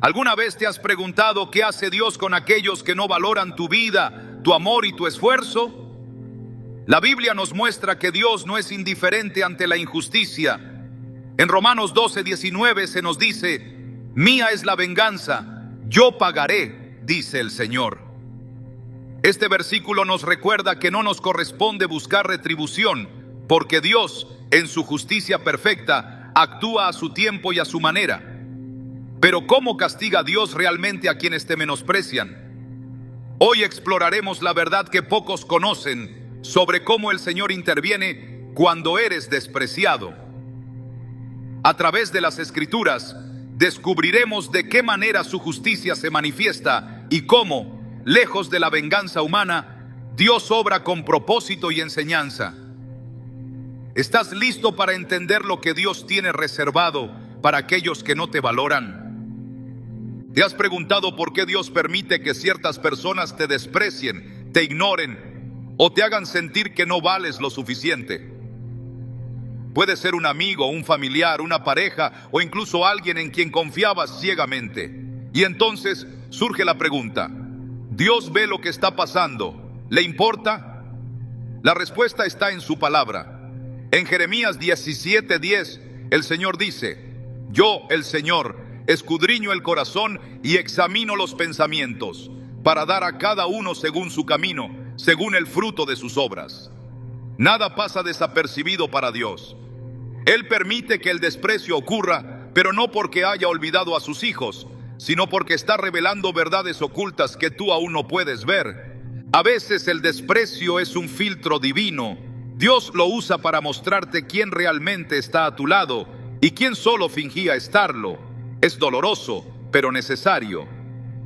¿Alguna vez te has preguntado qué hace Dios con aquellos que no valoran tu vida, tu amor y tu esfuerzo? La Biblia nos muestra que Dios no es indiferente ante la injusticia. En Romanos 12:19 se nos dice: mía es la venganza, yo pagaré, dice el Señor. Este versículo nos recuerda que no nos corresponde buscar retribución, porque Dios, en su justicia perfecta, actúa a su tiempo y a su manera. Pero ¿cómo castiga Dios realmente a quienes te menosprecian? Hoy exploraremos la verdad que pocos conocen sobre cómo el Señor interviene cuando eres despreciado. A través de las Escrituras, descubriremos de qué manera su justicia se manifiesta y cómo, lejos de la venganza humana, Dios obra con propósito y enseñanza. ¿Estás listo para entender lo que Dios tiene reservado para aquellos que no te valoran? ¿Te has preguntado por qué Dios permite que ciertas personas te desprecien, te ignoren o te hagan sentir que no vales lo suficiente? Puede ser un amigo, un familiar, una pareja o incluso alguien en quien confiabas ciegamente. Y entonces surge la pregunta: ¿Dios ve lo que está pasando? ¿Le importa? La respuesta está en su palabra. En Jeremías 17:10, el Señor dice: yo, el Señor, escudriño el corazón y examino los pensamientos, para dar a cada uno según su camino, según el fruto de sus obras. Nada pasa desapercibido para Dios. Él permite que el desprecio ocurra, pero no porque haya olvidado a sus hijos, sino porque está revelando verdades ocultas que tú aún no puedes ver. A veces el desprecio es un filtro divino. Dios lo usa para mostrarte quién realmente está a tu lado y quién solo fingía estarlo. Es doloroso, pero necesario.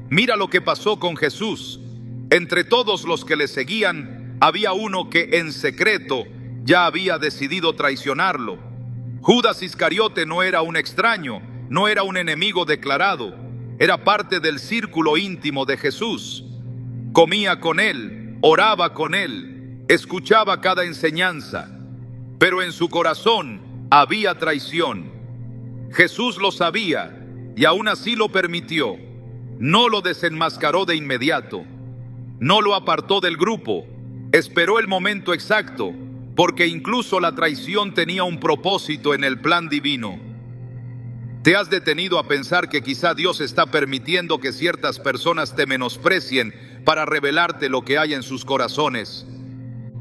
Mira lo que pasó con Jesús. Entre todos los que le seguían, había uno que en secreto ya había decidido traicionarlo. Judas Iscariote no era un extraño, no era un enemigo declarado. Era parte del círculo íntimo de Jesús. Comía con él, oraba con él, escuchaba cada enseñanza. Pero en su corazón había traición. Jesús lo sabía y aún así lo permitió. No lo desenmascaró de inmediato. No lo apartó del grupo. Esperó el momento exacto, porque incluso la traición tenía un propósito en el plan divino. ¿Te has detenido a pensar que quizá Dios está permitiendo que ciertas personas te menosprecien para revelarte lo que hay en sus corazones?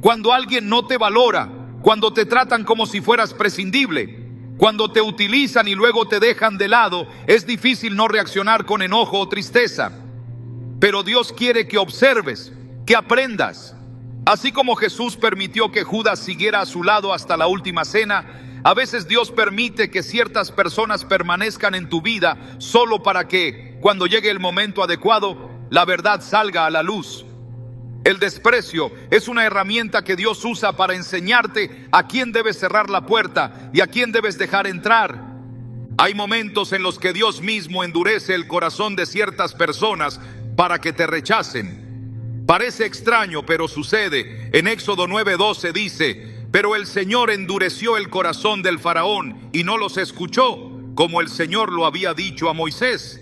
Cuando alguien no te valora, cuando te tratan como si fueras prescindible, cuando te utilizan y luego te dejan de lado, es difícil no reaccionar con enojo o tristeza. Pero Dios quiere que observes, que aprendas. Así como Jesús permitió que Judas siguiera a su lado hasta la última cena, a veces Dios permite que ciertas personas permanezcan en tu vida solo para que, cuando llegue el momento adecuado, la verdad salga a la luz. El desprecio es una herramienta que Dios usa para enseñarte a quién debes cerrar la puerta y a quién debes dejar entrar. Hay momentos en los que Dios mismo endurece el corazón de ciertas personas para que te rechacen. Parece extraño, pero sucede. En Éxodo 9:12 dice: pero el Señor endureció el corazón del faraón y no los escuchó, como el Señor lo había dicho a Moisés.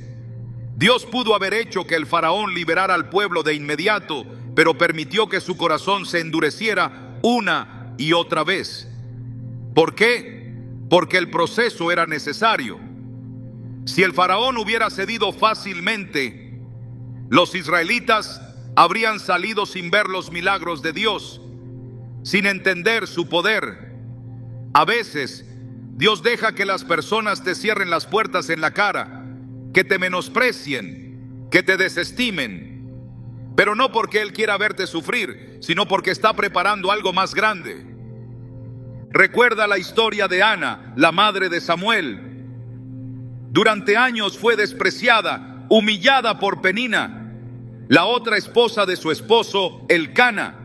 Dios pudo haber hecho que el faraón liberara al pueblo de inmediato, pero permitió que su corazón se endureciera una y otra vez. ¿Por qué? Porque el proceso era necesario. Si el faraón hubiera cedido fácilmente, los israelitas habrían salido sin ver los milagros de Dios, sin entender su poder. A veces, Dios deja que las personas te cierren las puertas en la cara, que te menosprecien, que te desestimen. Pero no porque Él quiera verte sufrir, sino porque está preparando algo más grande. Recuerda la historia de Ana, la madre de Samuel. Durante años fue despreciada, humillada por Penina, la otra esposa de su esposo, Elcana.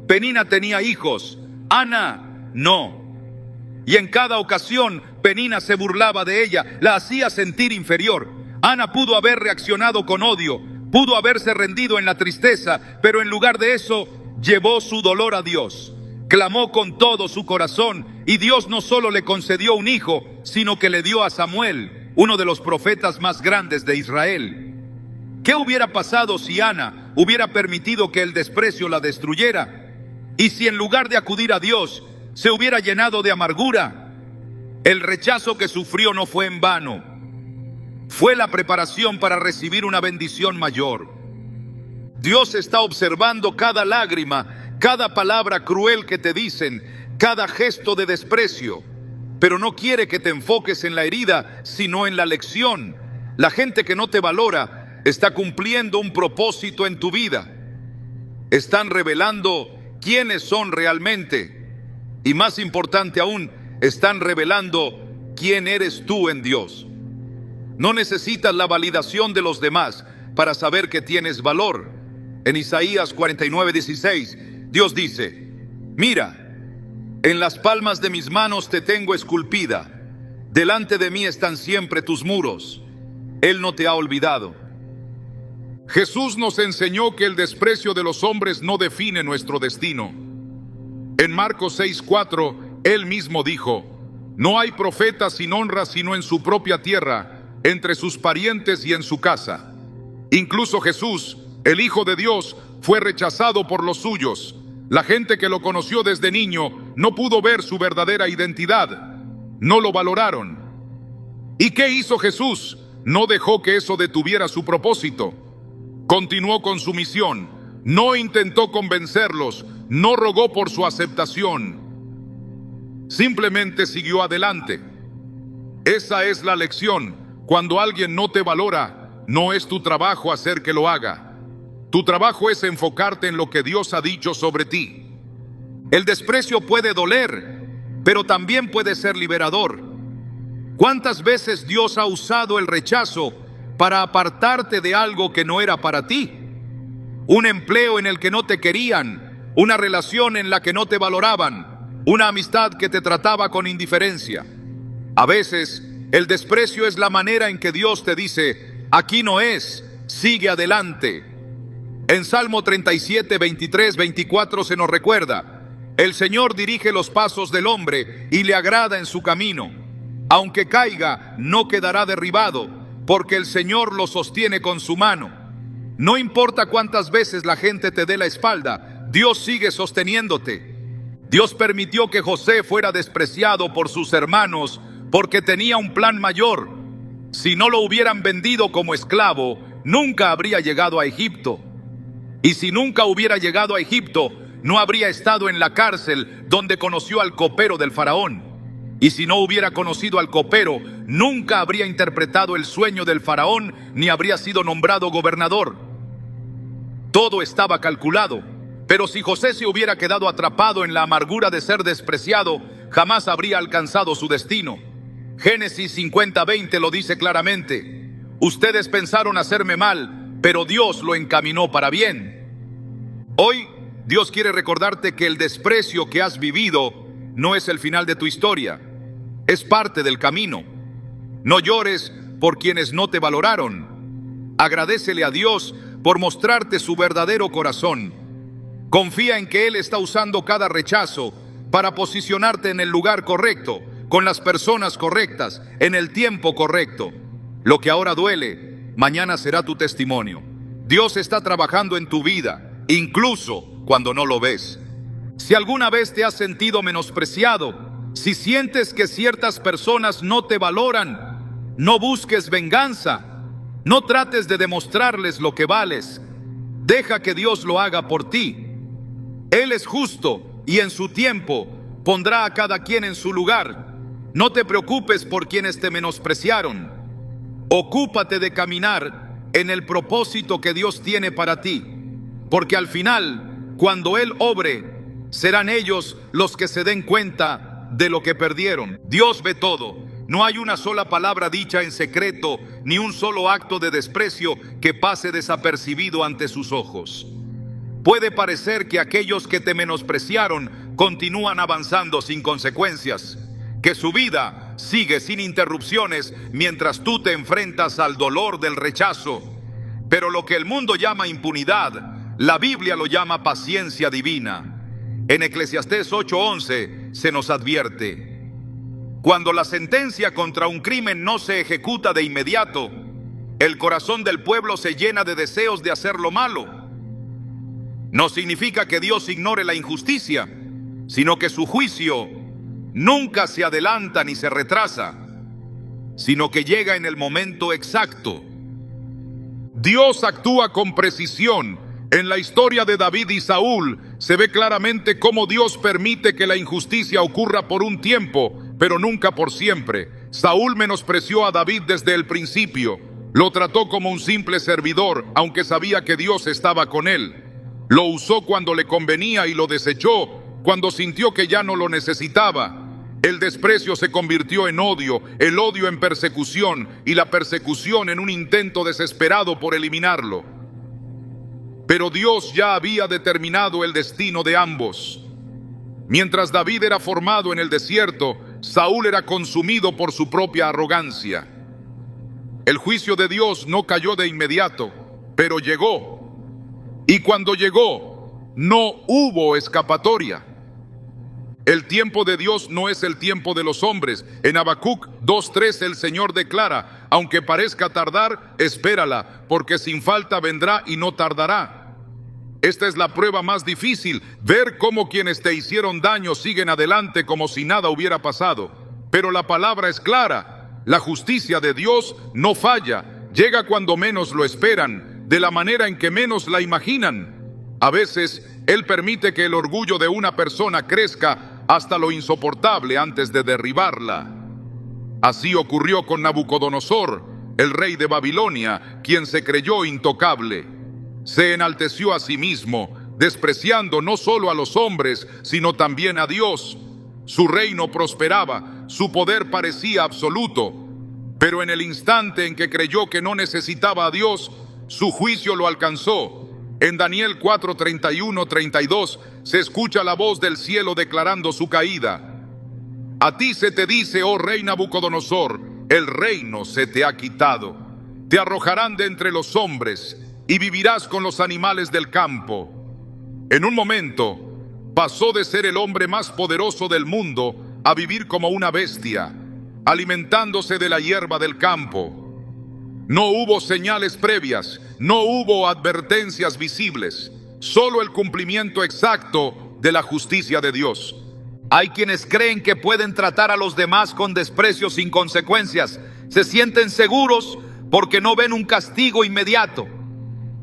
Penina tenía hijos, Ana no. Y en cada ocasión Penina se burlaba de ella, la hacía sentir inferior. Ana pudo haber reaccionado con odio, pudo haberse rendido en la tristeza, pero en lugar de eso, llevó su dolor a Dios. Clamó con todo su corazón y Dios no solo le concedió un hijo, sino que le dio a Samuel. uno de los profetas más grandes de Israel. ¿Qué hubiera pasado si Ana hubiera permitido que el desprecio la destruyera? Y si en lugar de acudir a Dios, se hubiera llenado de amargura. El rechazo que sufrió no fue en vano. Fue la preparación para recibir una bendición mayor. Dios está observando cada lágrima, cada palabra cruel que te dicen, cada gesto de desprecio. Pero no quiere que te enfoques en la herida, sino en la lección. La gente que no te valora está cumpliendo un propósito en tu vida. Están revelando quiénes son realmente. Y más importante aún, están revelando quién eres tú en Dios. No necesitas la validación de los demás para saber que tienes valor. En Isaías 49:16, Dios dice: mira, en las palmas de mis manos te tengo esculpida. Delante de mí están siempre tus muros. Él no te ha olvidado. Jesús nos enseñó que el desprecio de los hombres no define nuestro destino. En Marcos 6:4, Él mismo dijo: no hay profeta sin honra sino en su propia tierra, entre sus parientes y en su casa. Incluso Jesús, el Hijo de Dios, fue rechazado por los suyos. La gente que lo conoció desde niño no pudo ver su verdadera identidad. No lo valoraron. ¿Y qué hizo Jesús? No dejó que eso detuviera su propósito. Continuó con su misión. No intentó convencerlos. No rogó por su aceptación. Simplemente siguió adelante. Esa es la lección. Cuando alguien no te valora, no es tu trabajo hacer que lo haga. Tu trabajo es enfocarte en lo que Dios ha dicho sobre ti. El desprecio puede doler, pero también puede ser liberador. ¿Cuántas veces Dios ha usado el rechazo para apartarte de algo que no era para ti? Un empleo en el que no te querían, una relación en la que no te valoraban, una amistad que te trataba con indiferencia. A veces, el desprecio es la manera en que Dios te dice: aquí no es, sigue adelante. En Salmo 37, 23, 24 se nos recuerda: el Señor dirige los pasos del hombre y le agrada en su camino. Aunque caiga, no quedará derribado, porque el Señor lo sostiene con su mano. No importa cuántas veces la gente te dé la espalda, Dios sigue sosteniéndote. Dios permitió que José fuera despreciado por sus hermanos porque tenía un plan mayor. Si no lo hubieran vendido como esclavo, nunca habría llegado a Egipto. Y si nunca hubiera llegado a Egipto, no habría estado en la cárcel donde conoció al copero del faraón. Y si no hubiera conocido al copero, nunca habría interpretado el sueño del faraón ni habría sido nombrado gobernador. Todo estaba calculado, pero si José se hubiera quedado atrapado en la amargura de ser despreciado, jamás habría alcanzado su destino. Génesis 50:20 lo dice claramente: ustedes pensaron hacerme mal, pero Dios lo encaminó para bien. Hoy, Dios quiere recordarte que el desprecio que has vivido no es el final de tu historia, es parte del camino. No llores por quienes no te valoraron. Agradécele a Dios por mostrarte su verdadero corazón. Confía en que Él está usando cada rechazo para posicionarte en el lugar correcto, con las personas correctas, en el tiempo correcto. Lo que ahora duele, mañana será tu testimonio. Dios está trabajando en tu vida, incluso cuando no lo ves. Si alguna vez te has sentido menospreciado, si sientes que ciertas personas no te valoran, no busques venganza. No trates de demostrarles lo que vales. Deja que Dios lo haga por ti. Él es justo y en su tiempo pondrá a cada quien en su lugar. No te preocupes por quienes te menospreciaron. Ocúpate de caminar en el propósito que Dios tiene para ti, porque al final, cuando Él obre, serán ellos los que se den cuenta de lo que perdieron. Dios ve todo. No hay una sola palabra dicha en secreto, ni un solo acto de desprecio que pase desapercibido ante sus ojos. Puede parecer que aquellos que te menospreciaron continúan avanzando sin consecuencias, que su vida sigue sin interrupciones mientras tú te enfrentas al dolor del rechazo. Pero lo que el mundo llama impunidad, la Biblia lo llama paciencia divina. En Eclesiastés 8:11 se nos advierte: Cuando la sentencia contra un crimen no se ejecuta de inmediato, el corazón del pueblo se llena de deseos de hacer lo malo. No significa que Dios ignore la injusticia, sino que su juicio nunca se adelanta ni se retrasa, sino que llega en el momento exacto. Dios actúa con precisión. En la historia de David y Saúl se ve claramente cómo Dios permite que la injusticia ocurra por un tiempo, pero nunca por siempre. Saúl menospreció a David desde el principio. Lo trató como un simple servidor, aunque sabía que Dios estaba con él. Lo usó cuando le convenía y lo desechó cuando sintió que ya no lo necesitaba. El desprecio se convirtió en odio, el odio en persecución y la persecución en un intento desesperado por eliminarlo. Pero Dios ya había determinado el destino de ambos. Mientras David era formado en el desierto, Saúl era consumido por su propia arrogancia. El juicio de Dios no cayó de inmediato, pero llegó. Y cuando llegó, no hubo escapatoria. El tiempo de Dios no es el tiempo de los hombres. En Habacuc 2:3 el Señor declara: aunque parezca tardar, espérala, porque sin falta vendrá y no tardará. Esta es la prueba más difícil, ver cómo quienes te hicieron daño siguen adelante como si nada hubiera pasado. Pero la palabra es clara: la justicia de Dios no falla, llega cuando menos lo esperan, de la manera en que menos la imaginan. A veces, Él permite que el orgullo de una persona crezca hasta lo insoportable antes de derribarla. Así ocurrió con Nabucodonosor, el rey de Babilonia, quien se creyó intocable. Se enalteció a sí mismo, despreciando no solo a los hombres, sino también a Dios. Su reino prosperaba, su poder parecía absoluto, pero en el instante en que creyó que no necesitaba a Dios, su juicio lo alcanzó. En Daniel 4:31-32 se escucha la voz del cielo declarando su caída. A ti se te dice, oh rey Nabucodonosor, el reino se te ha quitado. Te arrojarán de entre los hombres y vivirás con los animales del campo. En un momento pasó de ser el hombre más poderoso del mundo a vivir como una bestia, alimentándose de la hierba del campo. No hubo señales previas, no hubo advertencias visibles, solo el cumplimiento exacto de la justicia de Dios. Hay quienes creen que pueden tratar a los demás con desprecio sin consecuencias. Se sienten seguros porque no ven un castigo inmediato.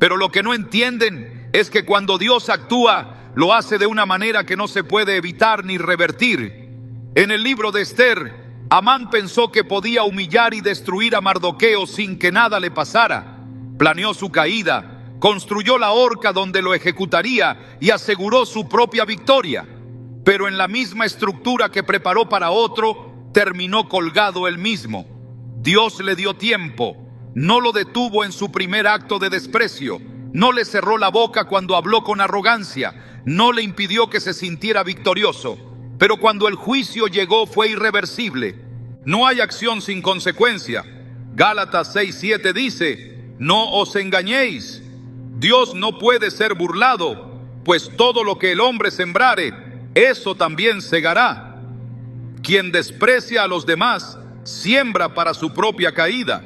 Pero lo que no entienden es que cuando Dios actúa, lo hace de una manera que no se puede evitar ni revertir. En el libro de Esther, Amán pensó que podía humillar y destruir a Mardoqueo sin que nada le pasara. Planeó su caída, construyó la horca donde lo ejecutaría y aseguró su propia victoria. Pero en la misma estructura que preparó para otro, terminó colgado él mismo. Dios le dio tiempo, no lo detuvo en su primer acto de desprecio, no le cerró la boca cuando habló con arrogancia, no le impidió que se sintiera victorioso. Pero cuando el juicio llegó fue irreversible. No hay acción sin consecuencia. Gálatas 6:7 dice: no os engañéis, Dios no puede ser burlado, pues todo lo que el hombre sembrare, eso también segará. Quien desprecia a los demás, siembra para su propia caída.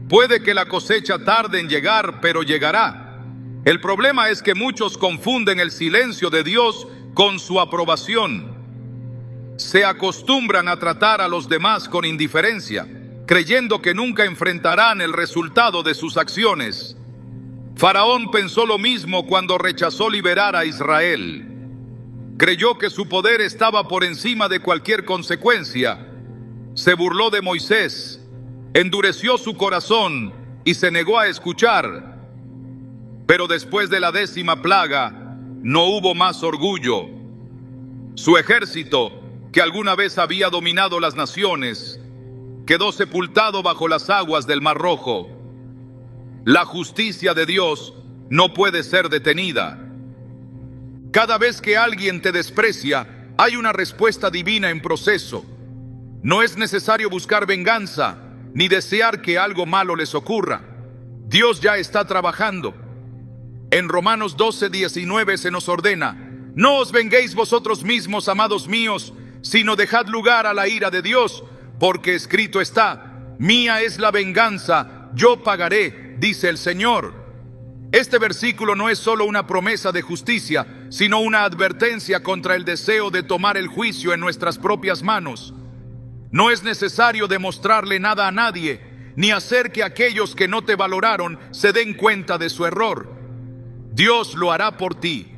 Puede que la cosecha tarde en llegar, pero llegará. El problema es que muchos confunden el silencio de Dios con su aprobación. Se acostumbran a tratar a los demás con indiferencia, creyendo que nunca enfrentarán el resultado de sus acciones. Faraón pensó lo mismo cuando rechazó liberar a Israel. Creyó que su poder estaba por encima de cualquier consecuencia. Se burló de Moisés, endureció su corazón y se negó a escuchar. Pero después de la 10ª plaga, no hubo más orgullo. Su ejército, que alguna vez había dominado las naciones, quedó sepultado bajo las aguas del Mar Rojo. La justicia de Dios no puede ser detenida. Cada vez que alguien te desprecia, hay una respuesta divina en proceso. No es necesario buscar venganza, ni desear que algo malo les ocurra. Dios ya está trabajando. En Romanos 12:19 se nos ordena: no os venguéis vosotros mismos, amados míos, sino dejad lugar a la ira de Dios, porque escrito está: mía es la venganza, yo pagaré, dice el Señor. Este versículo no es solo una promesa de justicia, sino una advertencia contra el deseo de tomar el juicio en nuestras propias manos. No es necesario demostrarle nada a nadie, ni hacer que aquellos que no te valoraron se den cuenta de su error. Dios lo hará por ti.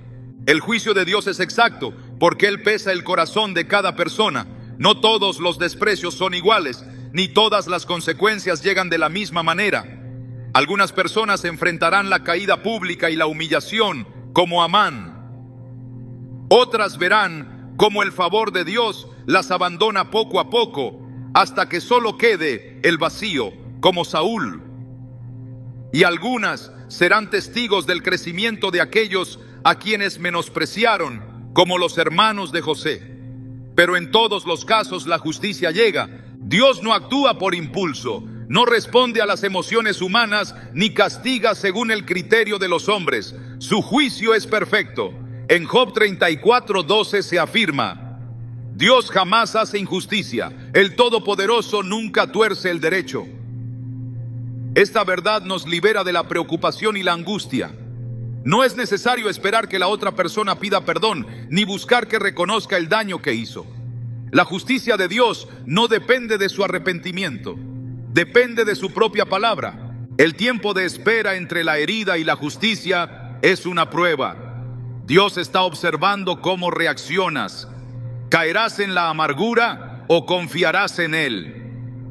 El juicio de Dios es exacto, porque Él pesa el corazón de cada persona. No todos los desprecios son iguales, ni todas las consecuencias llegan de la misma manera. Algunas personas enfrentarán la caída pública y la humillación, como Amán. Otras verán cómo el favor de Dios las abandona poco a poco, hasta que solo quede el vacío, como Saúl. Y algunas serán testigos del crecimiento de aquellos a quienes menospreciaron, como los hermanos de José. Pero en todos los casos la justicia llega. Dios no actúa por impulso, no responde a las emociones humanas, ni castiga según el criterio de los hombres. Su juicio es perfecto. En Job 34:12 se afirma: Dios jamás hace injusticia, el Todopoderoso nunca tuerce el derecho. Esta verdad nos libera de la preocupación y la angustia. No es necesario esperar que la otra persona pida perdón, ni buscar que reconozca el daño que hizo. La justicia de Dios no depende de su arrepentimiento, depende de su propia palabra. El tiempo de espera entre la herida y la justicia es una prueba. Dios está observando cómo reaccionas. ¿Caerás en la amargura o confiarás en Él?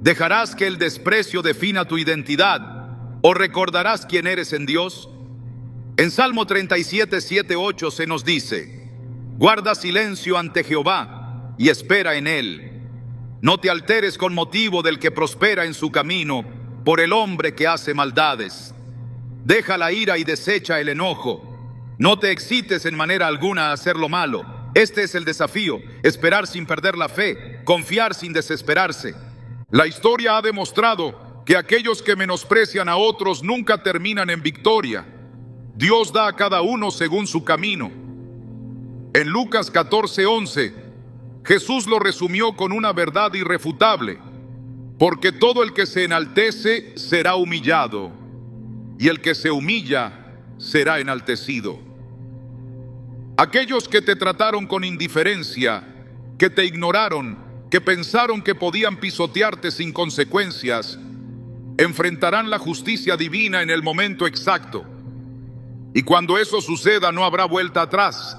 ¿Dejarás que el desprecio defina tu identidad o recordarás quién eres en Dios? En Salmo 37:7-8 se nos dice: guarda silencio ante Jehová y espera en Él. No te alteres con motivo del que prospera en su camino, por el hombre que hace maldades. Deja la ira y desecha el enojo. No te excites en manera alguna a hacer lo malo. Este es el desafío: esperar sin perder la fe, confiar sin desesperarse. La historia ha demostrado que aquellos que menosprecian a otros nunca terminan en victoria. Dios da a cada uno según su camino. En Lucas 14:11, Jesús lo resumió con una verdad irrefutable: porque todo el que se enaltece será humillado, y el que se humilla será enaltecido. Aquellos que te trataron con indiferencia, que te ignoraron, que pensaron que podían pisotearte sin consecuencias, enfrentarán la justicia divina en el momento exacto. Y cuando eso suceda, no habrá vuelta atrás.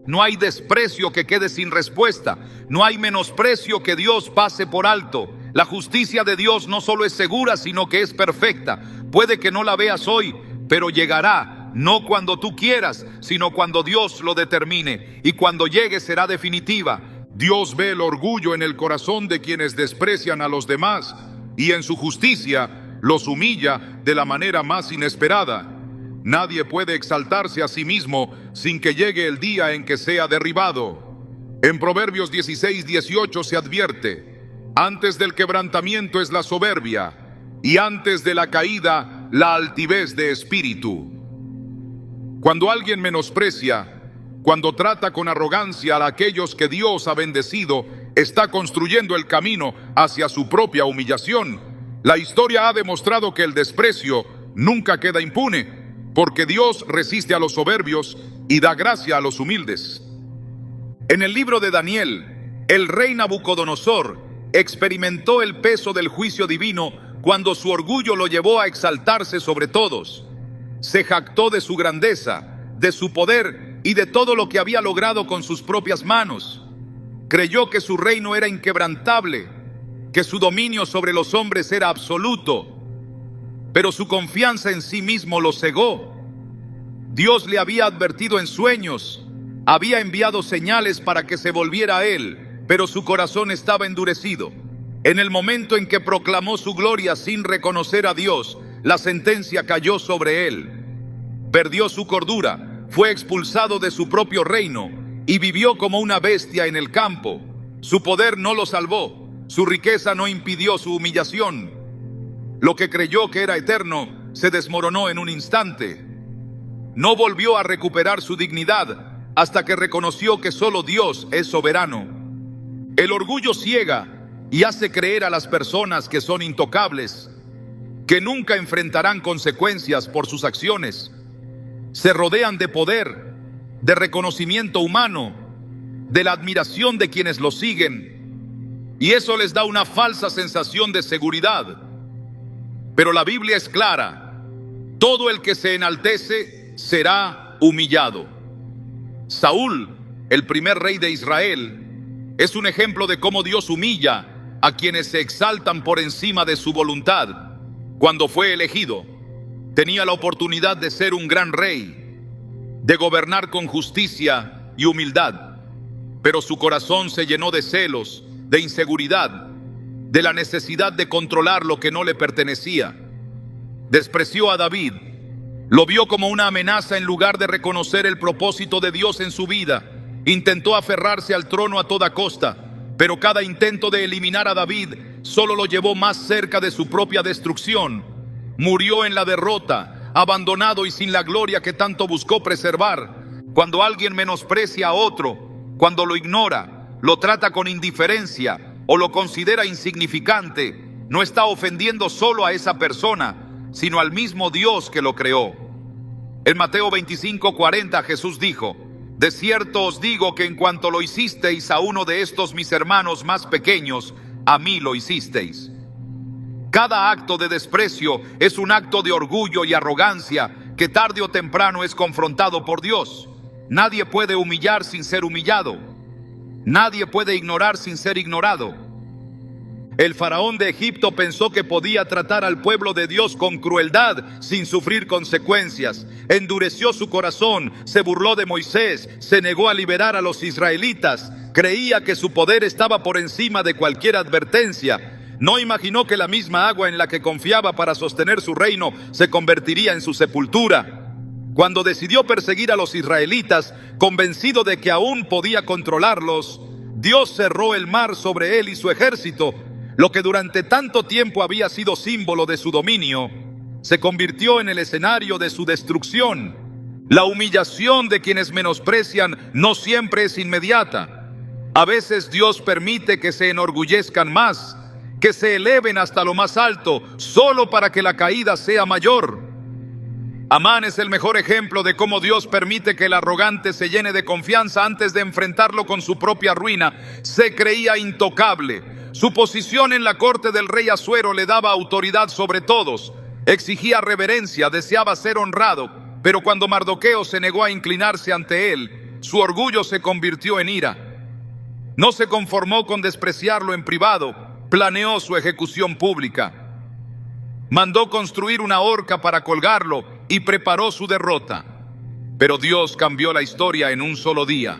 No hay desprecio que quede sin respuesta. No hay menosprecio que Dios pase por alto. La justicia de Dios no solo es segura, sino que es perfecta. Puede que no la veas hoy, pero llegará, no cuando tú quieras, sino cuando Dios lo determine. Y cuando llegue será definitiva. Dios ve el orgullo en el corazón de quienes desprecian a los demás, y en su justicia los humilla de la manera más inesperada. Nadie puede exaltarse a sí mismo sin que llegue el día en que sea derribado. En Proverbios 16:18 se advierte: antes del quebrantamiento es la soberbia, y antes de la caída la altivez de espíritu. Cuando alguien menosprecia, cuando trata con arrogancia a aquellos que Dios ha bendecido, está construyendo el camino hacia su propia humillación. La historia ha demostrado que el desprecio nunca queda impune, porque Dios resiste a los soberbios y da gracia a los humildes. En el libro de Daniel, el rey Nabucodonosor experimentó el peso del juicio divino cuando su orgullo lo llevó a exaltarse sobre todos. Se jactó de su grandeza, de su poder y de todo lo que había logrado con sus propias manos. Creyó que su reino era inquebrantable, que su dominio sobre los hombres era absoluto, pero su confianza en sí mismo lo cegó. Dios le había advertido en sueños, había enviado señales para que se volviera a él, pero su corazón estaba endurecido. En el momento en que proclamó su gloria sin reconocer a Dios, la sentencia cayó sobre él. Perdió su cordura, fue expulsado de su propio reino y vivió como una bestia en el campo. Su poder no lo salvó, su riqueza no impidió su humillación. Lo que creyó que era eterno se desmoronó en un instante. No volvió a recuperar su dignidad hasta que reconoció que solo Dios es soberano. El orgullo ciega y hace creer a las personas que son intocables, que nunca enfrentarán consecuencias por sus acciones. Se rodean de poder, de reconocimiento humano, de la admiración de quienes los siguen, y eso les da una falsa sensación de seguridad. Pero la Biblia es clara: todo el que se enaltece será humillado. Saúl, el primer rey de Israel, es un ejemplo de cómo Dios humilla a quienes se exaltan por encima de su voluntad. Cuando fue elegido, tenía la oportunidad de ser un gran rey, de gobernar con justicia y humildad, pero su corazón se llenó de celos, de inseguridad, de la necesidad de controlar lo que no le pertenecía. Despreció a David, lo vio como una amenaza en lugar de reconocer el propósito de Dios en su vida. Intentó aferrarse al trono a toda costa, pero cada intento de eliminar a David solo lo llevó más cerca de su propia destrucción. Murió en la derrota, abandonado y sin la gloria que tanto buscó preservar. Cuando alguien menosprecia a otro, cuando lo ignora, lo trata con indiferencia o lo considera insignificante, no está ofendiendo solo a esa persona, sino al mismo Dios que lo creó. En Mateo 25:40 Jesús dijo: de cierto os digo que en cuanto lo hicisteis a uno de estos mis hermanos más pequeños, a mí lo hicisteis. Cada acto de desprecio es un acto de orgullo y arrogancia que tarde o temprano es confrontado por Dios. Nadie puede humillar sin ser humillado. Nadie puede ignorar sin ser ignorado. El faraón de Egipto pensó que podía tratar al pueblo de Dios con crueldad sin sufrir consecuencias. Endureció su corazón, se burló de Moisés, se negó a liberar a los israelitas. Creía que su poder estaba por encima de cualquier advertencia. No imaginó que la misma agua en la que confiaba para sostener su reino se convertiría en su sepultura. Cuando decidió perseguir a los israelitas, convencido de que aún podía controlarlos, Dios cerró el mar sobre él y su ejército. Lo que durante tanto tiempo había sido símbolo de su dominio, se convirtió en el escenario de su destrucción. La humillación de quienes menosprecian no siempre es inmediata. A veces Dios permite que se enorgullezcan más, que se eleven hasta lo más alto, solo para que la caída sea mayor. Amán es el mejor ejemplo de cómo Dios permite que el arrogante se llene de confianza antes de enfrentarlo con su propia ruina. Se creía intocable. Su posición en la corte del rey Asuero le daba autoridad sobre todos. Exigía reverencia, deseaba ser honrado, pero cuando Mardoqueo se negó a inclinarse ante él, su orgullo se convirtió en ira. No se conformó con despreciarlo en privado, planeó su ejecución pública. Mandó construir una horca para colgarlo y preparó su derrota. Pero Dios cambió la historia en un solo día.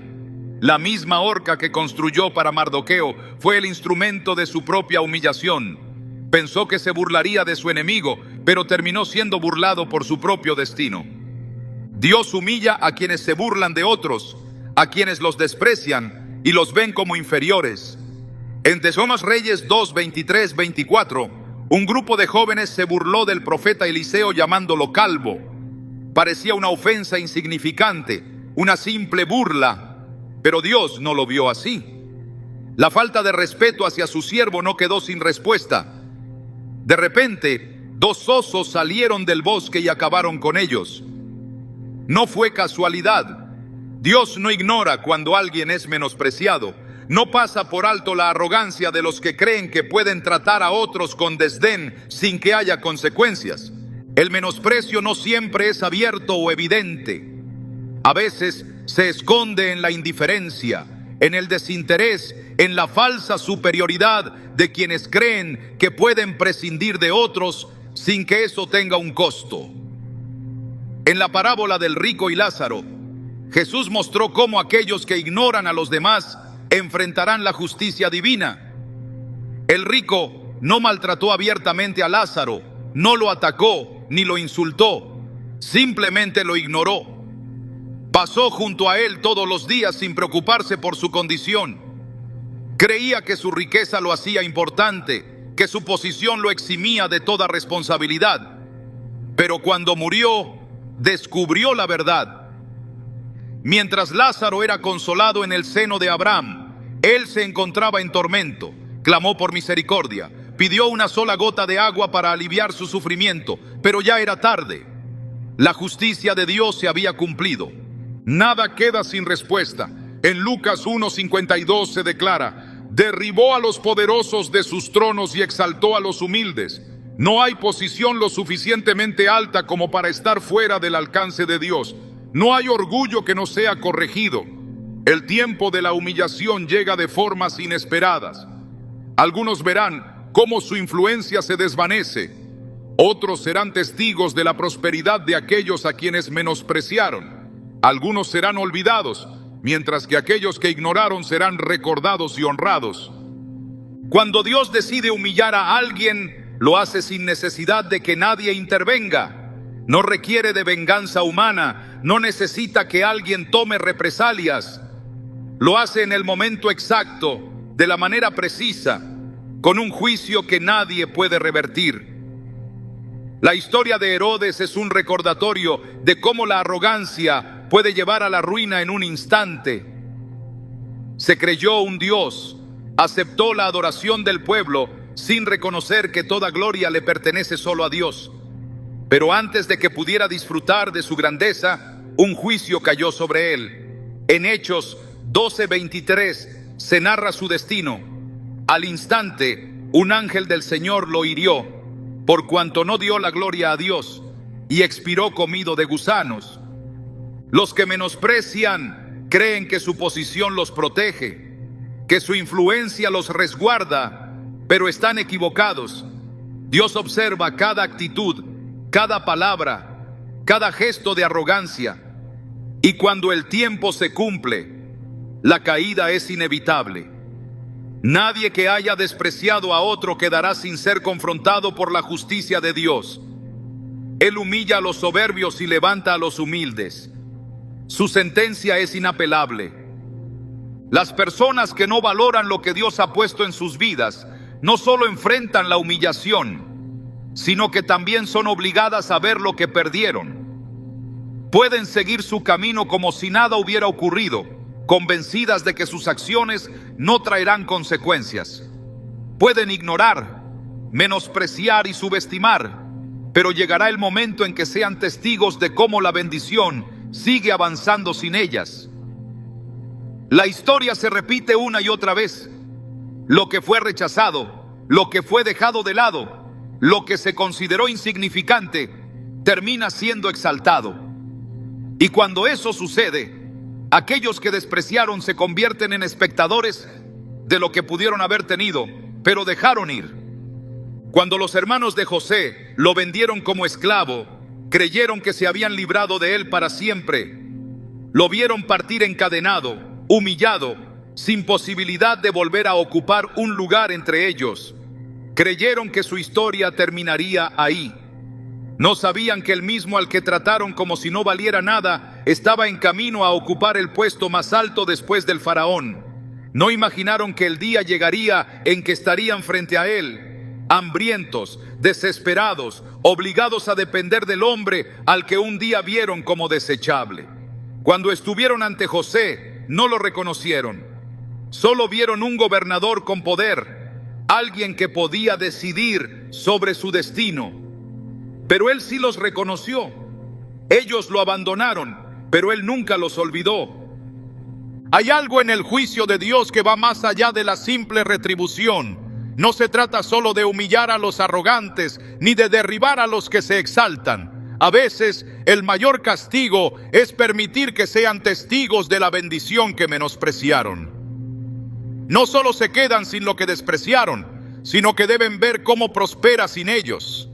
La misma horca que construyó para Mardoqueo fue el instrumento de su propia humillación. Pensó que se burlaría de su enemigo, pero terminó siendo burlado por su propio destino. Dios humilla a quienes se burlan de otros, a quienes los desprecian y los ven como inferiores. En Tesomas Reyes 2, 23, 24, un grupo de jóvenes se burló del profeta Eliseo llamándolo calvo. Parecía una ofensa insignificante, una simple burla, pero Dios no lo vio así. La falta de respeto hacia su siervo no quedó sin respuesta. De repente, 2 osos salieron del bosque y acabaron con ellos. No fue casualidad. Dios no ignora cuando alguien es menospreciado. No pasa por alto la arrogancia de los que creen que pueden tratar a otros con desdén sin que haya consecuencias. El menosprecio no siempre es abierto o evidente. A veces se esconde en la indiferencia, en el desinterés, en la falsa superioridad de quienes creen que pueden prescindir de otros sin que eso tenga un costo. En la parábola del rico y Lázaro, Jesús mostró cómo aquellos que ignoran a los demás enfrentarán la justicia divina. El rico no maltrató abiertamente a Lázaro, no lo atacó ni lo insultó, simplemente lo ignoró. Pasó junto a él todos los días sin preocuparse por su condición. Creía que su riqueza lo hacía importante, que su posición lo eximía de toda responsabilidad. Pero cuando murió, descubrió la verdad. Mientras Lázaro era consolado en el seno de Abraham, Él se encontraba en tormento, clamó por misericordia, pidió una sola gota de agua para aliviar su sufrimiento, pero ya era tarde. La justicia de Dios se había cumplido. Nada queda sin respuesta. En Lucas 1:52 se declara: derribó a los poderosos de sus tronos y exaltó a los humildes. No hay posición lo suficientemente alta como para estar fuera del alcance de Dios. No hay orgullo que no sea corregido. El tiempo de la humillación llega de formas inesperadas. Algunos verán cómo su influencia se desvanece. Otros serán testigos de la prosperidad de aquellos a quienes menospreciaron. Algunos serán olvidados, mientras que aquellos que ignoraron serán recordados y honrados. Cuando Dios decide humillar a alguien, lo hace sin necesidad de que nadie intervenga. No requiere de venganza humana, no necesita que alguien tome represalias. Lo hace en el momento exacto, de la manera precisa, con un juicio que nadie puede revertir. La historia de Herodes es un recordatorio de cómo la arrogancia puede llevar a la ruina en un instante. Se creyó un dios, aceptó la adoración del pueblo sin reconocer que toda gloria le pertenece solo a Dios. Pero antes de que pudiera disfrutar de su grandeza, un juicio cayó sobre él. En Hechos 12:23 se narra su destino. Al instante, un ángel del Señor lo hirió, por cuanto no dio la gloria a Dios, y expiró comido de gusanos. Los que menosprecian creen que su posición los protege, que su influencia los resguarda, pero están equivocados. Dios observa cada actitud, cada palabra, cada gesto de arrogancia, y cuando el tiempo se cumple, la caída es inevitable. Nadie que haya despreciado a otro quedará sin ser confrontado por la justicia de Dios. Él humilla a los soberbios y levanta a los humildes. Su sentencia es inapelable. Las personas que no valoran lo que Dios ha puesto en sus vidas no solo enfrentan la humillación, sino que también son obligadas a ver lo que perdieron. Pueden seguir su camino como si nada hubiera ocurrido, convencidas de que sus acciones no traerán consecuencias. Pueden ignorar, menospreciar y subestimar, pero llegará el momento en que sean testigos de cómo la bendición sigue avanzando sin ellas. La historia se repite una y otra vez. Lo que fue rechazado, lo que fue dejado de lado, lo que se consideró insignificante, termina siendo exaltado. Y cuando eso sucede, aquellos que despreciaron se convierten en espectadores de lo que pudieron haber tenido, pero dejaron ir. Cuando los hermanos de José lo vendieron como esclavo, creyeron que se habían librado de él para siempre. Lo vieron partir encadenado, humillado, sin posibilidad de volver a ocupar un lugar entre ellos. Creyeron que su historia terminaría ahí. No sabían que el mismo al que trataron como si no valiera nada estaba en camino a ocupar el puesto más alto después del faraón. No imaginaron que el día llegaría en que estarían frente a él, hambrientos, desesperados, obligados a depender del hombre al que un día vieron como desechable. Cuando estuvieron ante José, no lo reconocieron. Solo vieron un gobernador con poder, alguien que podía decidir sobre su destino. Pero él sí los reconoció. Ellos lo abandonaron, pero él nunca los olvidó. Hay algo en el juicio de Dios que va más allá de la simple retribución. No se trata solo de humillar a los arrogantes, ni de derribar a los que se exaltan. A veces, el mayor castigo es permitir que sean testigos de la bendición que menospreciaron. No solo se quedan sin lo que despreciaron, sino que deben ver cómo prospera sin ellos.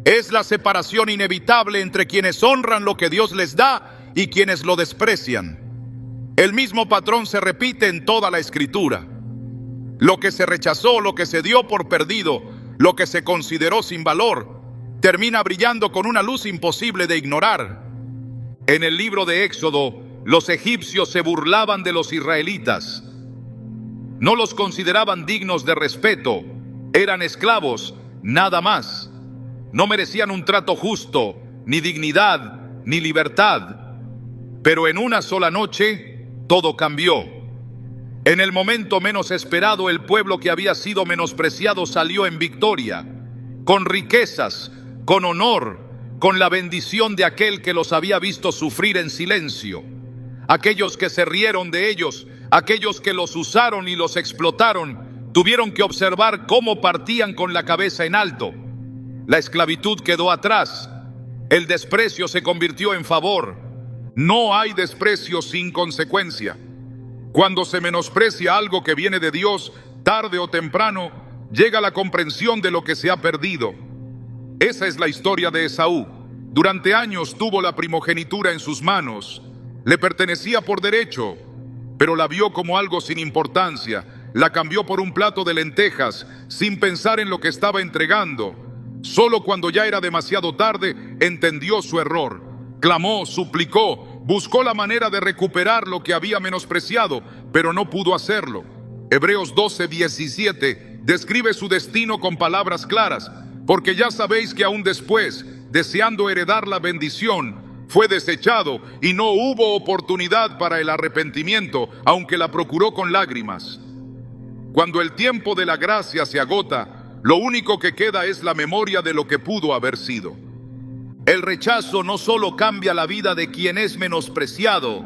Es la separación inevitable entre quienes honran lo que Dios les da y quienes lo desprecian. El mismo patrón se repite en toda la Escritura. Lo que se rechazó, lo que se dio por perdido, lo que se consideró sin valor, termina brillando con una luz imposible de ignorar. En el libro de Éxodo, los egipcios se burlaban de los israelitas. No los consideraban dignos de respeto. Eran esclavos, nada más. No merecían un trato justo, ni dignidad, ni libertad. Pero en una sola noche, todo cambió. En el momento menos esperado, el pueblo que había sido menospreciado salió en victoria, con riquezas, con honor, con la bendición de aquel que los había visto sufrir en silencio. Aquellos que se rieron de ellos, aquellos que los usaron y los explotaron, tuvieron que observar cómo partían con la cabeza en alto. La esclavitud quedó atrás, el desprecio se convirtió en favor. No hay desprecio sin consecuencia. Cuando se menosprecia algo que viene de Dios, tarde o temprano, llega la comprensión de lo que se ha perdido. Esa es la historia de Esaú. Durante años tuvo la primogenitura en sus manos. Le pertenecía por derecho, pero la vio como algo sin importancia. La cambió por un plato de lentejas, sin pensar en lo que estaba entregando. Solo cuando ya era demasiado tarde, entendió su error. Clamó, suplicó, buscó la manera de recuperar lo que había menospreciado, pero no pudo hacerlo. Hebreos 12:17 describe su destino con palabras claras, porque ya sabéis que aún después, deseando heredar la bendición, fue desechado y no hubo oportunidad para el arrepentimiento, aunque la procuró con lágrimas. Cuando el tiempo de la gracia se agota, lo único que queda es la memoria de lo que pudo haber sido. El rechazo no solo cambia la vida de quien es menospreciado,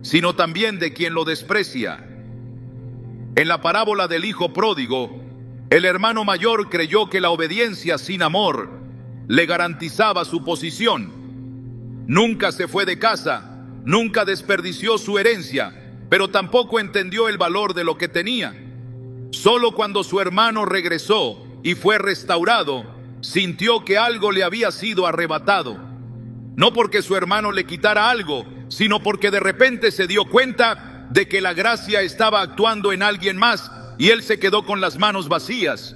sino también de quien lo desprecia. En la parábola del hijo pródigo, el hermano mayor creyó que la obediencia sin amor le garantizaba su posición. Nunca se fue de casa, nunca desperdició su herencia, pero tampoco entendió el valor de lo que tenía. Solo cuando su hermano regresó y fue restaurado, sintió que algo le había sido arrebatado. No porque su hermano le quitara algo, sino porque de repente se dio cuenta de que la gracia estaba actuando en alguien más y él se quedó con las manos vacías.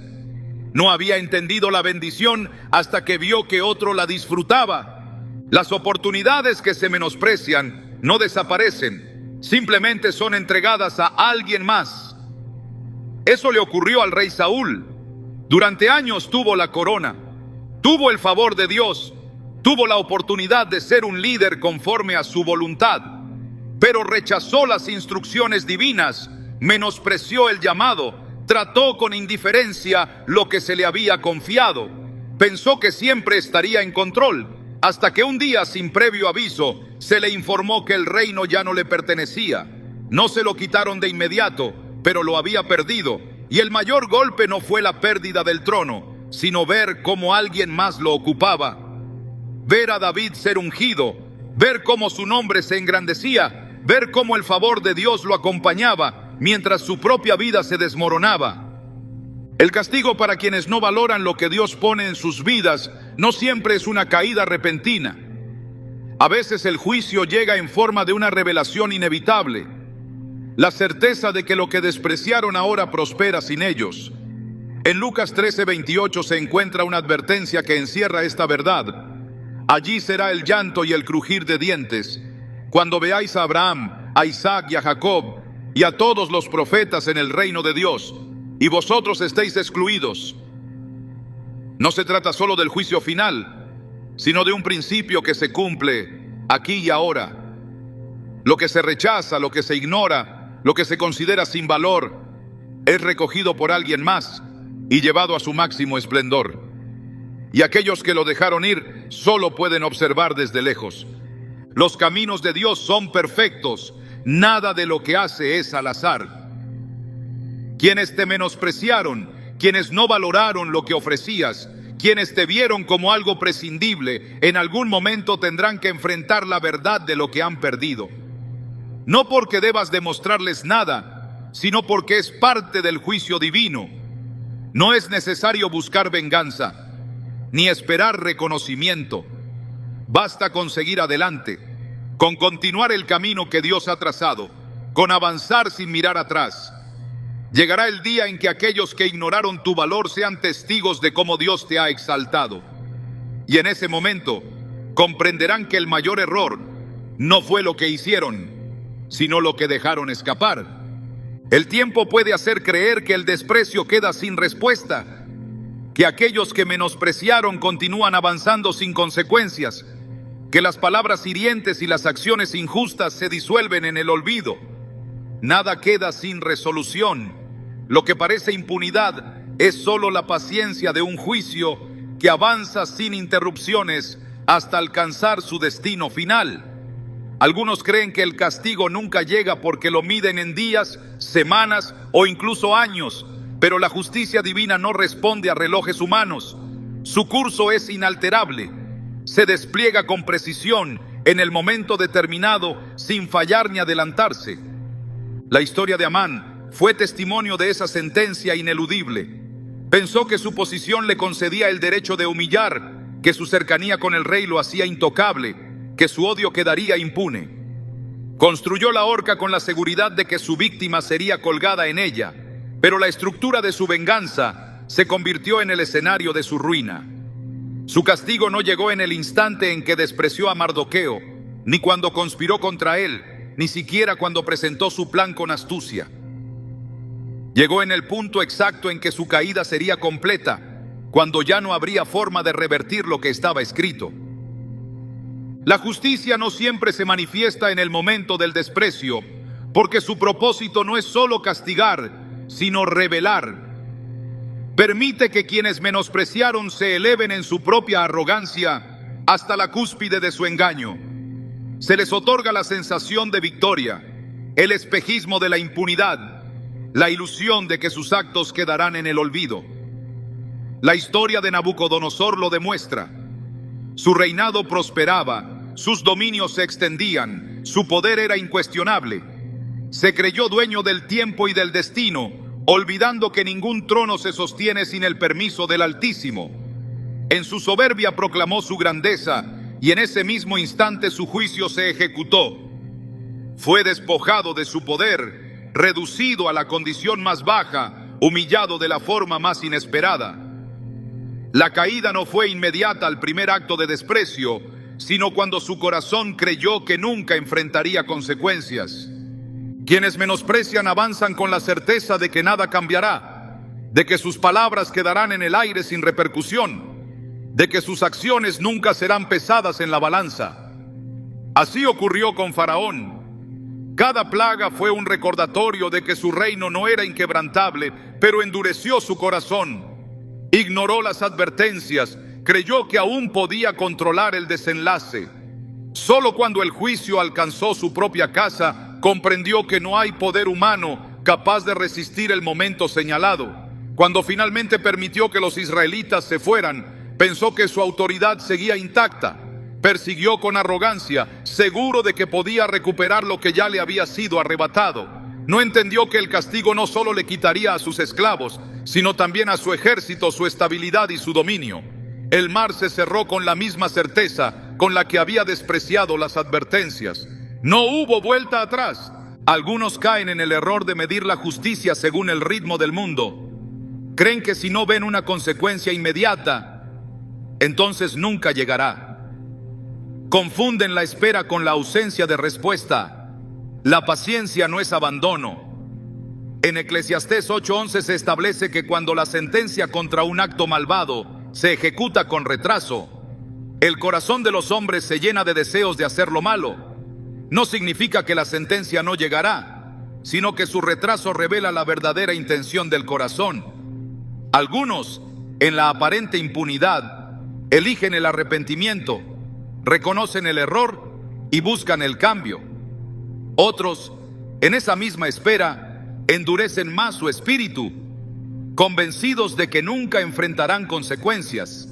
No había entendido la bendición hasta que vio que otro la disfrutaba. Las oportunidades que se menosprecian no desaparecen, simplemente son entregadas a alguien más. Eso le ocurrió al rey Saúl. Durante años tuvo la corona, tuvo el favor de Dios, tuvo la oportunidad de ser un líder conforme a su voluntad, pero rechazó las instrucciones divinas, menospreció el llamado, trató con indiferencia lo que se le había confiado, pensó que siempre estaría en control, hasta que un día, sin previo aviso, se le informó que el reino ya no le pertenecía. No se lo quitaron de inmediato, pero lo había perdido. Y el mayor golpe no fue la pérdida del trono, sino ver cómo alguien más lo ocupaba. Ver a David ser ungido, ver cómo su nombre se engrandecía, ver cómo el favor de Dios lo acompañaba, mientras su propia vida se desmoronaba. El castigo para quienes no valoran lo que Dios pone en sus vidas no siempre es una caída repentina. A veces el juicio llega en forma de una revelación inevitable. La certeza de que lo que despreciaron ahora prospera sin ellos. En Lucas 13:28 se encuentra una advertencia que encierra esta verdad. Allí será el llanto y el crujir de dientes, cuando veáis a Abraham, a Isaac y a Jacob, y a todos los profetas en el reino de Dios, y vosotros estéis excluidos. No se trata solo del juicio final, sino de un principio que se cumple aquí y ahora. Lo que se rechaza, lo que se ignora, lo que se considera sin valor, es recogido por alguien más y llevado a su máximo esplendor. Y aquellos que lo dejaron ir solo pueden observar desde lejos. Los caminos de Dios son perfectos, nada de lo que hace es al azar. Quienes te menospreciaron, quienes no valoraron lo que ofrecías, quienes te vieron como algo prescindible, en algún momento tendrán que enfrentar la verdad de lo que han perdido. No porque debas demostrarles nada, sino porque es parte del juicio divino. No es necesario buscar venganza, ni esperar reconocimiento. Basta con seguir adelante, con continuar el camino que Dios ha trazado, con avanzar sin mirar atrás. Llegará el día en que aquellos que ignoraron tu valor sean testigos de cómo Dios te ha exaltado. Y en ese momento comprenderán que el mayor error no fue lo que hicieron, sino lo que dejaron escapar. El tiempo puede hacer creer que el desprecio queda sin respuesta, que aquellos que menospreciaron continúan avanzando sin consecuencias, que las palabras hirientes y las acciones injustas se disuelven en el olvido. nada queda sin resolución. Lo que parece impunidad es solo la paciencia de un juicio que avanza sin interrupciones hasta alcanzar su destino final. Algunos creen que el castigo nunca llega porque lo miden en días, semanas o incluso años, pero la justicia divina no responde a relojes humanos. Su curso es inalterable. Se despliega con precisión en el momento determinado, sin fallar ni adelantarse. La historia de Amán fue testimonio de esa sentencia ineludible. Pensó que su posición le concedía el derecho de humillar, que su cercanía con el rey lo hacía intocable, que su odio quedaría impune. Construyó la horca con la seguridad de que su víctima sería colgada en ella, pero la estructura de su venganza se convirtió en el escenario de su ruina. Su castigo no llegó en el instante en que despreció a Mardoqueo, ni cuando conspiró contra él, ni siquiera cuando presentó su plan con astucia. Llegó en el punto exacto en que su caída sería completa, cuando ya no habría forma de revertir lo que estaba escrito. La justicia no siempre se manifiesta en el momento del desprecio, porque su propósito no es solo castigar, sino revelar. Permite que quienes menospreciaron se eleven en su propia arrogancia hasta la cúspide de su engaño. Se les otorga la sensación de victoria, el espejismo de la impunidad, la ilusión de que sus actos quedarán en el olvido. La historia de Nabucodonosor lo demuestra. Su reinado prosperaba, sus dominios se extendían, su poder era incuestionable. Se creyó dueño del tiempo y del destino, olvidando que ningún trono se sostiene sin el permiso del Altísimo. En su soberbia proclamó su grandeza, y en ese mismo instante su juicio se ejecutó. Fue despojado de su poder, reducido a la condición más baja, humillado de la forma más inesperada. La caída no fue inmediata al primer acto de desprecio, sino cuando su corazón creyó que nunca enfrentaría consecuencias. Quienes menosprecian avanzan con la certeza de que nada cambiará, de que sus palabras quedarán en el aire sin repercusión, de que sus acciones nunca serán pesadas en la balanza. Así ocurrió con Faraón. Cada plaga fue un recordatorio de que su reino no era inquebrantable, pero endureció su corazón. Ignoró las advertencias, creyó que aún podía controlar el desenlace. Solo cuando el juicio alcanzó su propia casa, comprendió que no hay poder humano capaz de resistir el momento señalado. Cuando finalmente permitió que los israelitas se fueran, pensó que su autoridad seguía intacta. Persiguió con arrogancia, seguro de que podía recuperar lo que ya le había sido arrebatado. No entendió que el castigo no solo le quitaría a sus esclavos, sino también a su ejército, su estabilidad y su dominio. El mar se cerró con la misma certeza con la que había despreciado las advertencias. No hubo vuelta atrás. Algunos caen en el error de medir la justicia según el ritmo del mundo. Creen que si no ven una consecuencia inmediata, entonces nunca llegará. Confunden la espera con la ausencia de respuesta. La paciencia no es abandono. En Eclesiastés 8:11 se establece que cuando la sentencia contra un acto malvado se ejecuta con retraso, el corazón de los hombres se llena de deseos de hacer lo malo. No significa que la sentencia no llegará, sino que su retraso revela la verdadera intención del corazón. Algunos, en la aparente impunidad, eligen el arrepentimiento, reconocen el error y buscan el cambio. Otros, en esa misma espera, endurecen más su espíritu, convencidos de que nunca enfrentarán consecuencias.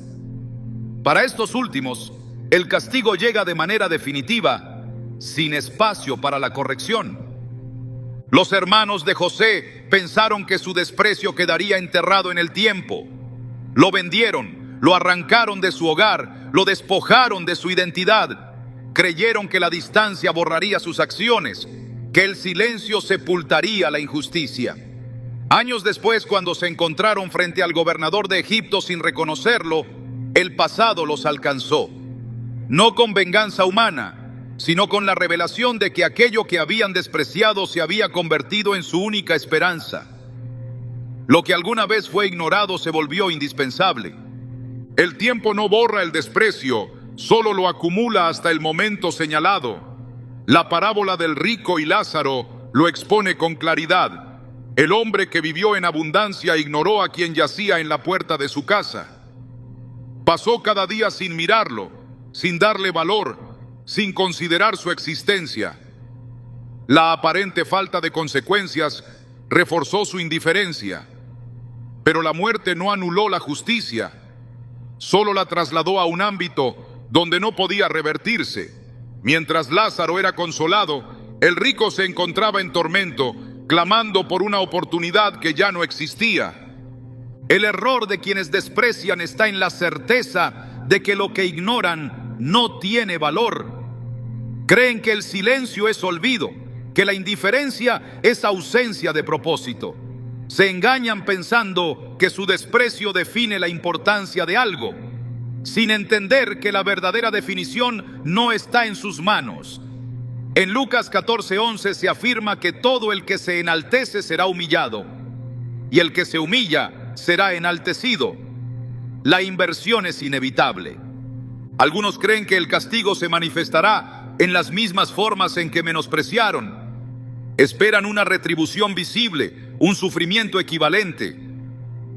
Para estos últimos, el castigo llega de manera definitiva, sin espacio para la corrección. Los hermanos de José pensaron que su desprecio quedaría enterrado en el tiempo. Lo vendieron, lo arrancaron de su hogar, lo despojaron de su identidad. Creyeron que la distancia borraría sus acciones, que el silencio sepultaría la injusticia. Años después, cuando se encontraron frente al gobernador de Egipto sin reconocerlo, el pasado los alcanzó. No con venganza humana, sino con la revelación de que aquello que habían despreciado se había convertido en su única esperanza. Lo que alguna vez fue ignorado se volvió indispensable. El tiempo no borra el desprecio, solo lo acumula hasta el momento señalado. La parábola del rico y Lázaro lo expone con claridad. El hombre que vivió en abundancia ignoró a quien yacía en la puerta de su casa. Pasó cada día sin mirarlo, sin darle valor, sin considerar su existencia. La aparente falta de consecuencias reforzó su indiferencia. Pero la muerte no anuló la justicia, solo la trasladó a un ámbito donde no podía revertirse. Mientras Lázaro era consolado, el rico se encontraba en tormento, clamando por una oportunidad que ya no existía. El error de quienes desprecian está en la certeza de que lo que ignoran no tiene valor. Creen que el silencio es olvido, que la indiferencia es ausencia de propósito. Se engañan pensando que su desprecio define la importancia de algo, sin entender que la verdadera definición no está en sus manos. En Lucas 14:11 se afirma que todo el que se enaltece será humillado, y el que se humilla será enaltecido. La inversión es inevitable. Algunos creen que el castigo se manifestará en las mismas formas en que menospreciaron. Esperan una retribución visible, un sufrimiento equivalente.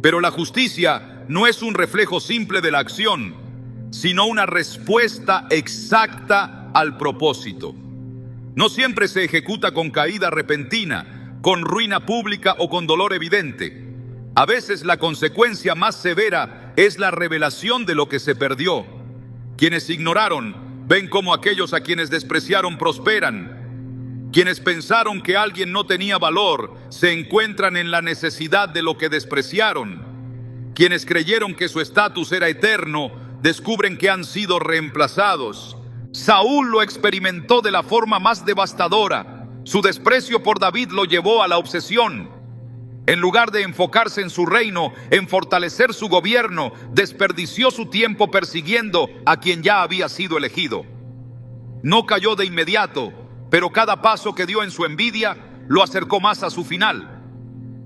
Pero la justicia no es un reflejo simple de la acción, sino una respuesta exacta al propósito. No siempre se ejecuta con caída repentina, con ruina pública o con dolor evidente. A veces la consecuencia más severa es la revelación de lo que se perdió. Quienes ignoraron ven cómo aquellos a quienes despreciaron prosperan. Quienes pensaron que alguien no tenía valor se encuentran en la necesidad de lo que despreciaron. Quienes creyeron que su estatus era eterno descubren que han sido reemplazados. Saúl lo experimentó de la forma más devastadora. Su desprecio por David lo llevó a la obsesión. En lugar de enfocarse en su reino, en fortalecer su gobierno, desperdició su tiempo persiguiendo a quien ya había sido elegido. No cayó de inmediato, pero cada paso que dio en su envidia lo acercó más a su final.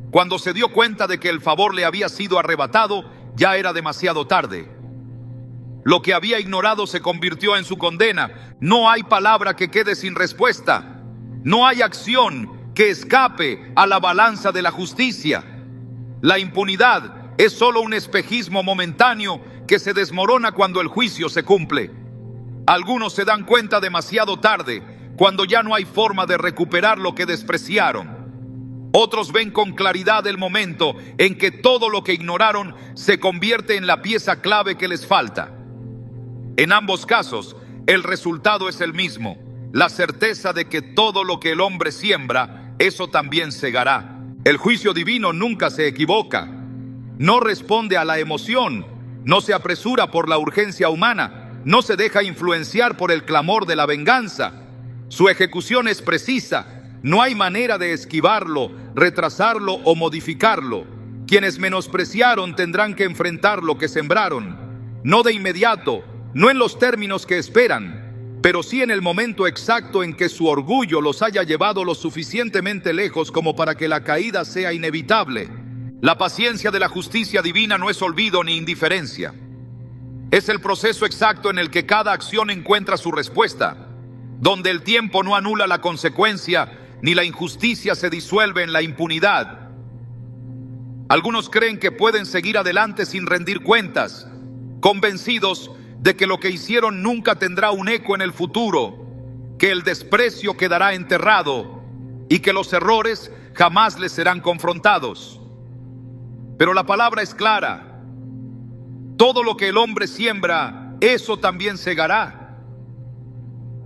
Cuando se dio cuenta de que el favor le había sido arrebatado, ya era demasiado tarde. Lo que había ignorado se convirtió en su condena. No hay palabra que quede sin respuesta. No hay acción que escape a la balanza de la justicia. La impunidad es solo un espejismo momentáneo que se desmorona cuando el juicio se cumple. Algunos se dan cuenta demasiado tarde, cuando ya no hay forma de recuperar lo que despreciaron. Otros ven con claridad el momento en que todo lo que ignoraron se convierte en la pieza clave que les falta. En ambos casos, el resultado es el mismo: la certeza de que todo lo que el hombre siembra, eso también segará. El juicio divino nunca se equivoca. No responde a la emoción, no se apresura por la urgencia humana, no se deja influenciar por el clamor de la venganza. Su ejecución es precisa. No hay manera de esquivarlo, retrasarlo o modificarlo. Quienes menospreciaron tendrán que enfrentar lo que sembraron. No de inmediato, no en los términos que esperan, pero sí en el momento exacto en que su orgullo los haya llevado lo suficientemente lejos como para que la caída sea inevitable. La paciencia de la justicia divina no es olvido ni indiferencia. Es el proceso exacto en el que cada acción encuentra su respuesta, donde el tiempo no anula la consecuencia, ni la injusticia se disuelve en la impunidad. Algunos creen que pueden seguir adelante sin rendir cuentas, convencidos de que lo que hicieron nunca tendrá un eco en el futuro, que el desprecio quedará enterrado y que los errores jamás les serán confrontados. Pero la palabra es clara: todo lo que el hombre siembra, eso también segará.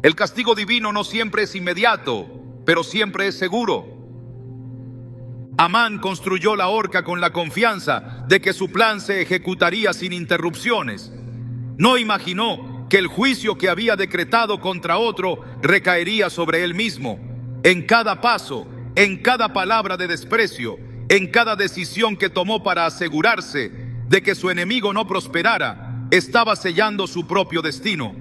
El castigo divino no siempre es inmediato, pero siempre es seguro. Amán construyó la horca con la confianza de que su plan se ejecutaría sin interrupciones. No imaginó que el juicio que había decretado contra otro recaería sobre él mismo. En cada paso, en cada palabra de desprecio, en cada decisión que tomó para asegurarse de que su enemigo no prosperara, estaba sellando su propio destino.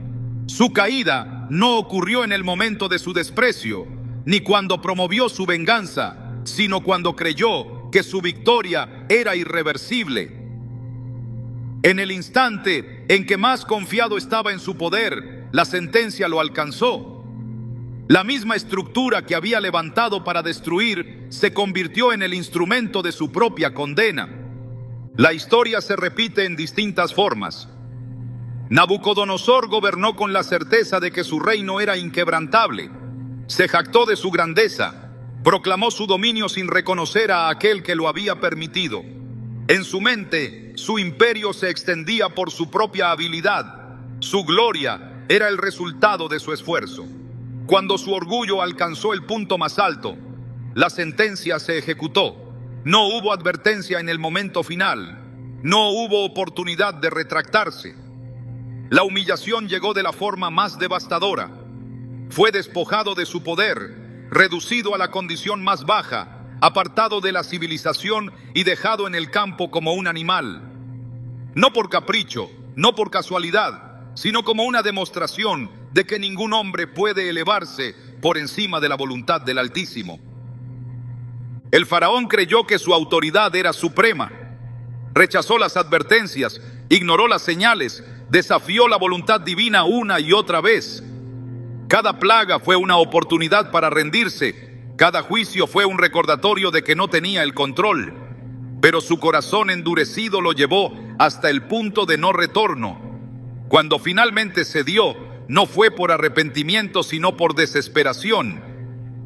Su caída no ocurrió en el momento de su desprecio, ni cuando promovió su venganza, sino cuando creyó que su victoria era irreversible. En el instante en que más confiado estaba en su poder, la sentencia lo alcanzó. La misma estructura que había levantado para destruir se convirtió en el instrumento de su propia condena. La historia se repite en distintas formas. Nabucodonosor gobernó con la certeza de que su reino era inquebrantable. Se jactó de su grandeza, proclamó su dominio sin reconocer a aquel que lo había permitido. En su mente, su imperio se extendía por su propia habilidad. Su gloria era el resultado de su esfuerzo. Cuando su orgullo alcanzó el punto más alto, la sentencia se ejecutó. No hubo advertencia en el momento final. No hubo oportunidad de retractarse. La humillación llegó de la forma más devastadora. Fue despojado de su poder, reducido a la condición más baja, apartado de la civilización y dejado en el campo como un animal. No por capricho, no por casualidad, sino como una demostración de que ningún hombre puede elevarse por encima de la voluntad del Altísimo. El faraón creyó que su autoridad era suprema. Rechazó las advertencias, ignoró las señales, desafió la voluntad divina una y otra vez. Cada plaga fue una oportunidad para rendirse. Cada juicio fue un recordatorio de que no tenía el control. Pero su corazón endurecido lo llevó hasta el punto de no retorno. Cuando finalmente cedió, no fue por arrepentimiento, sino por desesperación.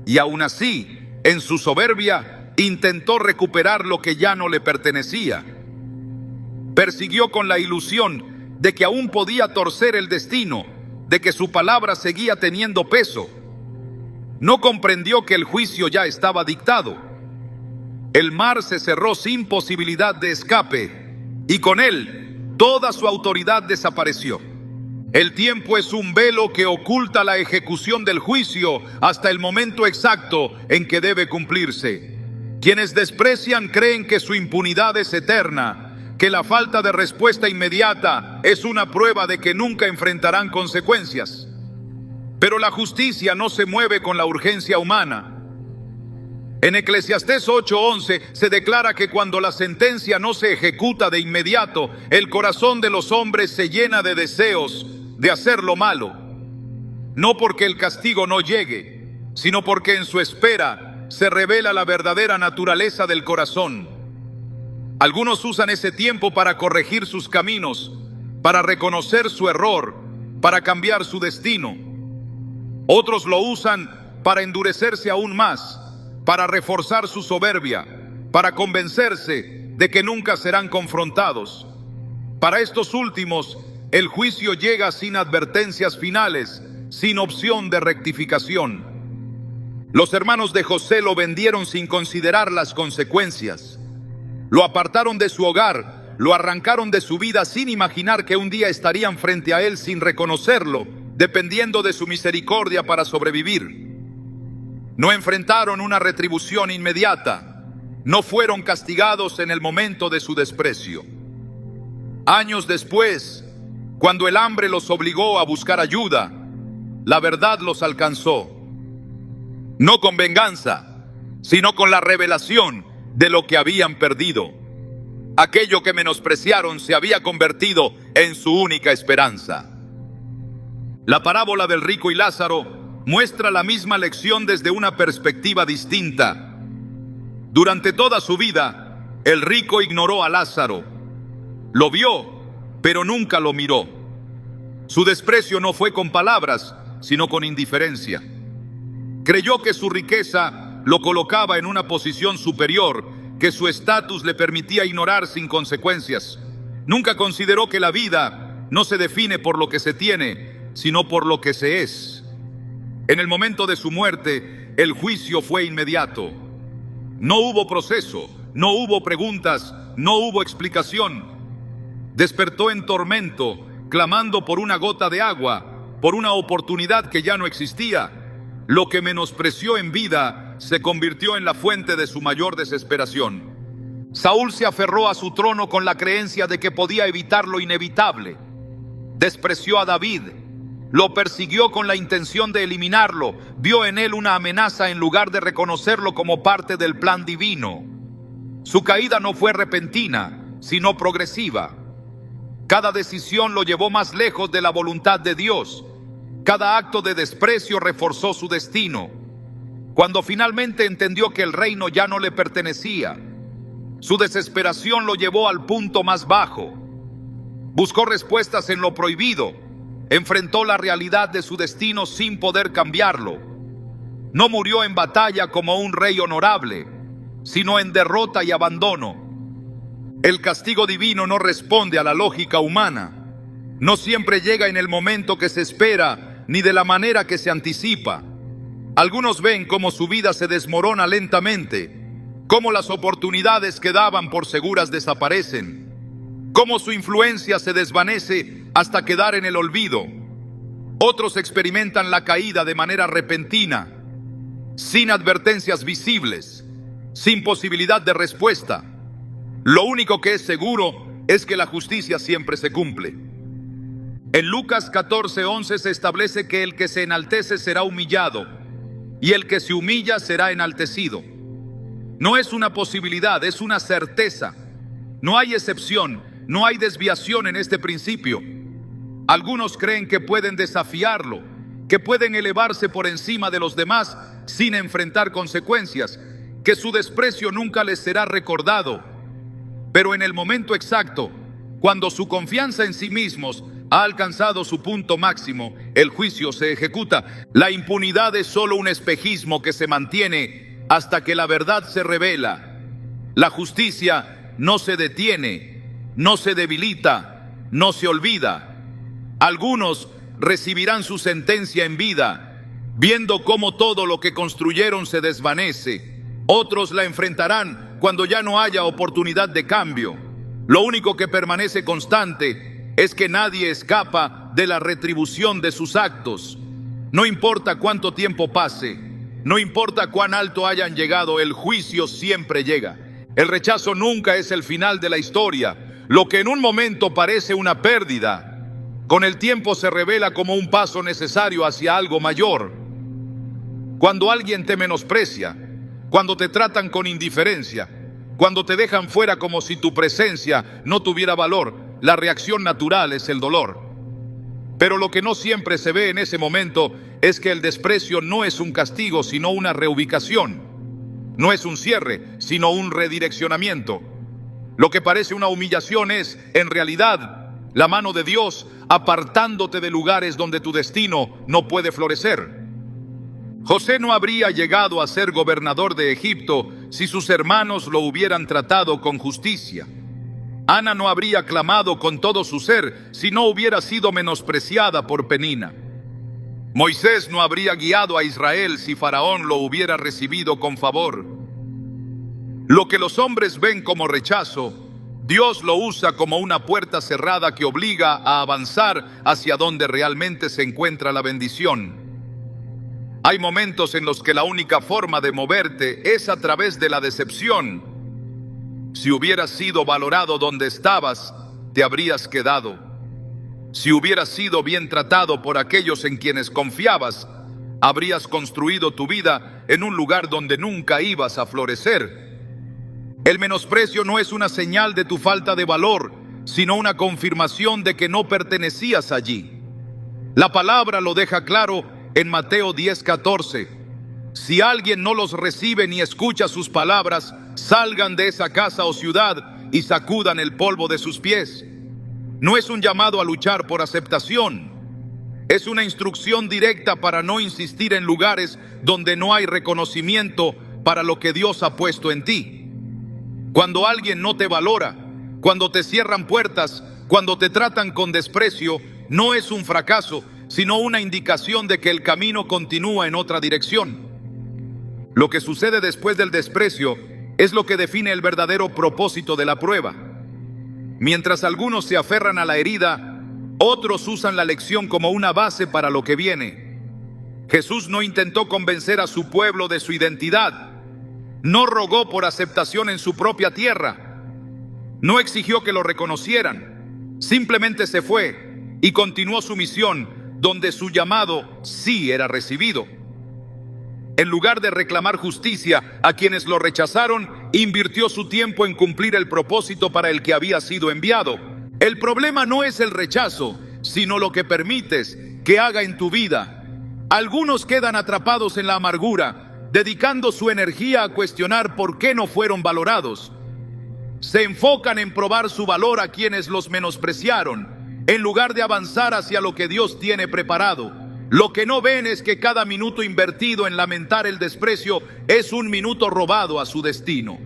Y aún así, en su soberbia, intentó recuperar lo que ya no le pertenecía. Persiguió con la ilusión de que aún podía torcer el destino, de que su palabra seguía teniendo peso. No comprendió que el juicio ya estaba dictado. El mar se cerró sin posibilidad de escape, y con él toda su autoridad desapareció. El tiempo es un velo que oculta la ejecución del juicio hasta el momento exacto en que debe cumplirse. Quienes desprecian creen que su impunidad es eterna, que la falta de respuesta inmediata es una prueba de que nunca enfrentarán consecuencias. Pero la justicia no se mueve con la urgencia humana. En Eclesiastés 8:11 se declara que cuando la sentencia no se ejecuta de inmediato, el corazón de los hombres se llena de deseos de hacer lo malo. No porque el castigo no llegue, sino porque en su espera se revela la verdadera naturaleza del corazón. Algunos usan ese tiempo para corregir sus caminos, para reconocer su error, para cambiar su destino. Otros lo usan para endurecerse aún más, para reforzar su soberbia, para convencerse de que nunca serán confrontados. Para estos últimos, el juicio llega sin advertencias finales, sin opción de rectificación. Los hermanos de José lo vendieron sin considerar las consecuencias. Lo apartaron de su hogar, lo arrancaron de su vida sin imaginar que un día estarían frente a él sin reconocerlo, dependiendo de su misericordia para sobrevivir. No enfrentaron una retribución inmediata. No fueron castigados en el momento de su desprecio. Años después, cuando el hambre los obligó a buscar ayuda, la verdad los alcanzó. No con venganza, sino con la revelación de lo que habían perdido. Aquello que menospreciaron se había convertido en su única esperanza. La parábola del rico y Lázaro muestra la misma lección desde una perspectiva distinta. Durante toda su vida, el rico ignoró a Lázaro. Lo vio, pero nunca lo miró. Su desprecio no fue con palabras, sino con indiferencia. Creyó que su riqueza lo colocaba en una posición superior, que su estatus le permitía ignorar sin consecuencias. Nunca consideró que la vida no se define por lo que se tiene, sino por lo que se es. En el momento de su muerte, el juicio fue inmediato. No hubo proceso, no hubo preguntas, no hubo explicación. Despertó en tormento, clamando por una gota de agua, por una oportunidad que ya no existía. Lo que menospreció en vida se convirtió en la fuente de su mayor desesperación. Saúl se aferró a su trono con la creencia de que podía evitar lo inevitable. Despreció a David. Lo persiguió con la intención de eliminarlo. Vio en él una amenaza en lugar de reconocerlo como parte del plan divino. Su caída no fue repentina, sino progresiva. Cada decisión lo llevó más lejos de la voluntad de Dios. Cada acto de desprecio reforzó su destino. Cuando finalmente entendió que el reino ya no le pertenecía, su desesperación lo llevó al punto más bajo. Buscó respuestas en lo prohibido, enfrentó la realidad de su destino sin poder cambiarlo. No murió en batalla como un rey honorable, sino en derrota y abandono. El castigo divino no responde a la lógica humana. No siempre llega en el momento que se espera, ni de la manera que se anticipa. Algunos ven cómo su vida se desmorona lentamente, cómo las oportunidades que daban por seguras desaparecen, cómo su influencia se desvanece hasta quedar en el olvido. Otros experimentan la caída de manera repentina, sin advertencias visibles, sin posibilidad de respuesta. Lo único que es seguro es que la justicia siempre se cumple. En Lucas 14:11 se establece que el que se enaltece será humillado, y el que se humilla será enaltecido. No es una posibilidad, es una certeza. No hay excepción, no hay desviación en este principio. Algunos creen que pueden desafiarlo, que pueden elevarse por encima de los demás sin enfrentar consecuencias, que su desprecio nunca les será recordado. Pero en el momento exacto, cuando su confianza en sí mismos ha alcanzado su punto máximo, el juicio se ejecuta. La impunidad es solo un espejismo que se mantiene hasta que la verdad se revela. La justicia no se detiene, no se debilita, no se olvida. Algunos recibirán su sentencia en vida, viendo cómo todo lo que construyeron se desvanece. Otros la enfrentarán cuando ya no haya oportunidad de cambio. Lo único que permanece constante es que nadie escapa de la retribución de sus actos. No importa cuánto tiempo pase, no importa cuán alto hayan llegado, el juicio siempre llega. El rechazo nunca es el final de la historia. Lo que en un momento parece una pérdida, con el tiempo se revela como un paso necesario hacia algo mayor. Cuando alguien te menosprecia, cuando te tratan con indiferencia, cuando te dejan fuera como si tu presencia no tuviera valor, la reacción natural es el dolor. Pero lo que no siempre se ve en ese momento es que el desprecio no es un castigo, sino una reubicación. No es un cierre, sino un redireccionamiento. Lo que parece una humillación es, en realidad, la mano de Dios apartándote de lugares donde tu destino no puede florecer. José no habría llegado a ser gobernador de Egipto si sus hermanos lo hubieran tratado con justicia. Ana no habría clamado con todo su ser si no hubiera sido menospreciada por Penina. Moisés no habría guiado a Israel si Faraón lo hubiera recibido con favor. Lo que los hombres ven como rechazo, Dios lo usa como una puerta cerrada que obliga a avanzar hacia donde realmente se encuentra la bendición. Hay momentos en los que la única forma de moverte es a través de la decepción. Si hubieras sido valorado donde estabas, te habrías quedado. Si hubieras sido bien tratado por aquellos en quienes confiabas, habrías construido tu vida en un lugar donde nunca ibas a florecer. El menosprecio no es una señal de tu falta de valor, sino una confirmación de que no pertenecías allí. La palabra lo deja claro en Mateo 10:14. Si alguien no los recibe ni escucha sus palabras, salgan de esa casa o ciudad y sacudan el polvo de sus pies. No es un llamado a luchar por aceptación. Es una instrucción directa para no insistir en lugares donde no hay reconocimiento para lo que Dios ha puesto en ti. Cuando alguien no te valora, cuando te cierran puertas, cuando te tratan con desprecio, no es un fracaso, sino una indicación de que el camino continúa en otra dirección. Lo que sucede después del desprecio es lo que define el verdadero propósito de la prueba. Mientras algunos se aferran a la herida, otros usan la lección como una base para lo que viene. Jesús no intentó convencer a su pueblo de su identidad, no rogó por aceptación en su propia tierra, no exigió que lo reconocieran, simplemente se fue y continuó su misión donde su llamado sí era recibido. En lugar de reclamar justicia a quienes lo rechazaron, invirtió su tiempo en cumplir el propósito para el que había sido enviado. El problema no es el rechazo, sino lo que permites que haga en tu vida. Algunos quedan atrapados en la amargura, dedicando su energía a cuestionar por qué no fueron valorados. Se enfocan en probar su valor a quienes los menospreciaron, en lugar de avanzar hacia lo que Dios tiene preparado. Lo que no ven es que cada minuto invertido en lamentar el desprecio es un minuto robado a su destino.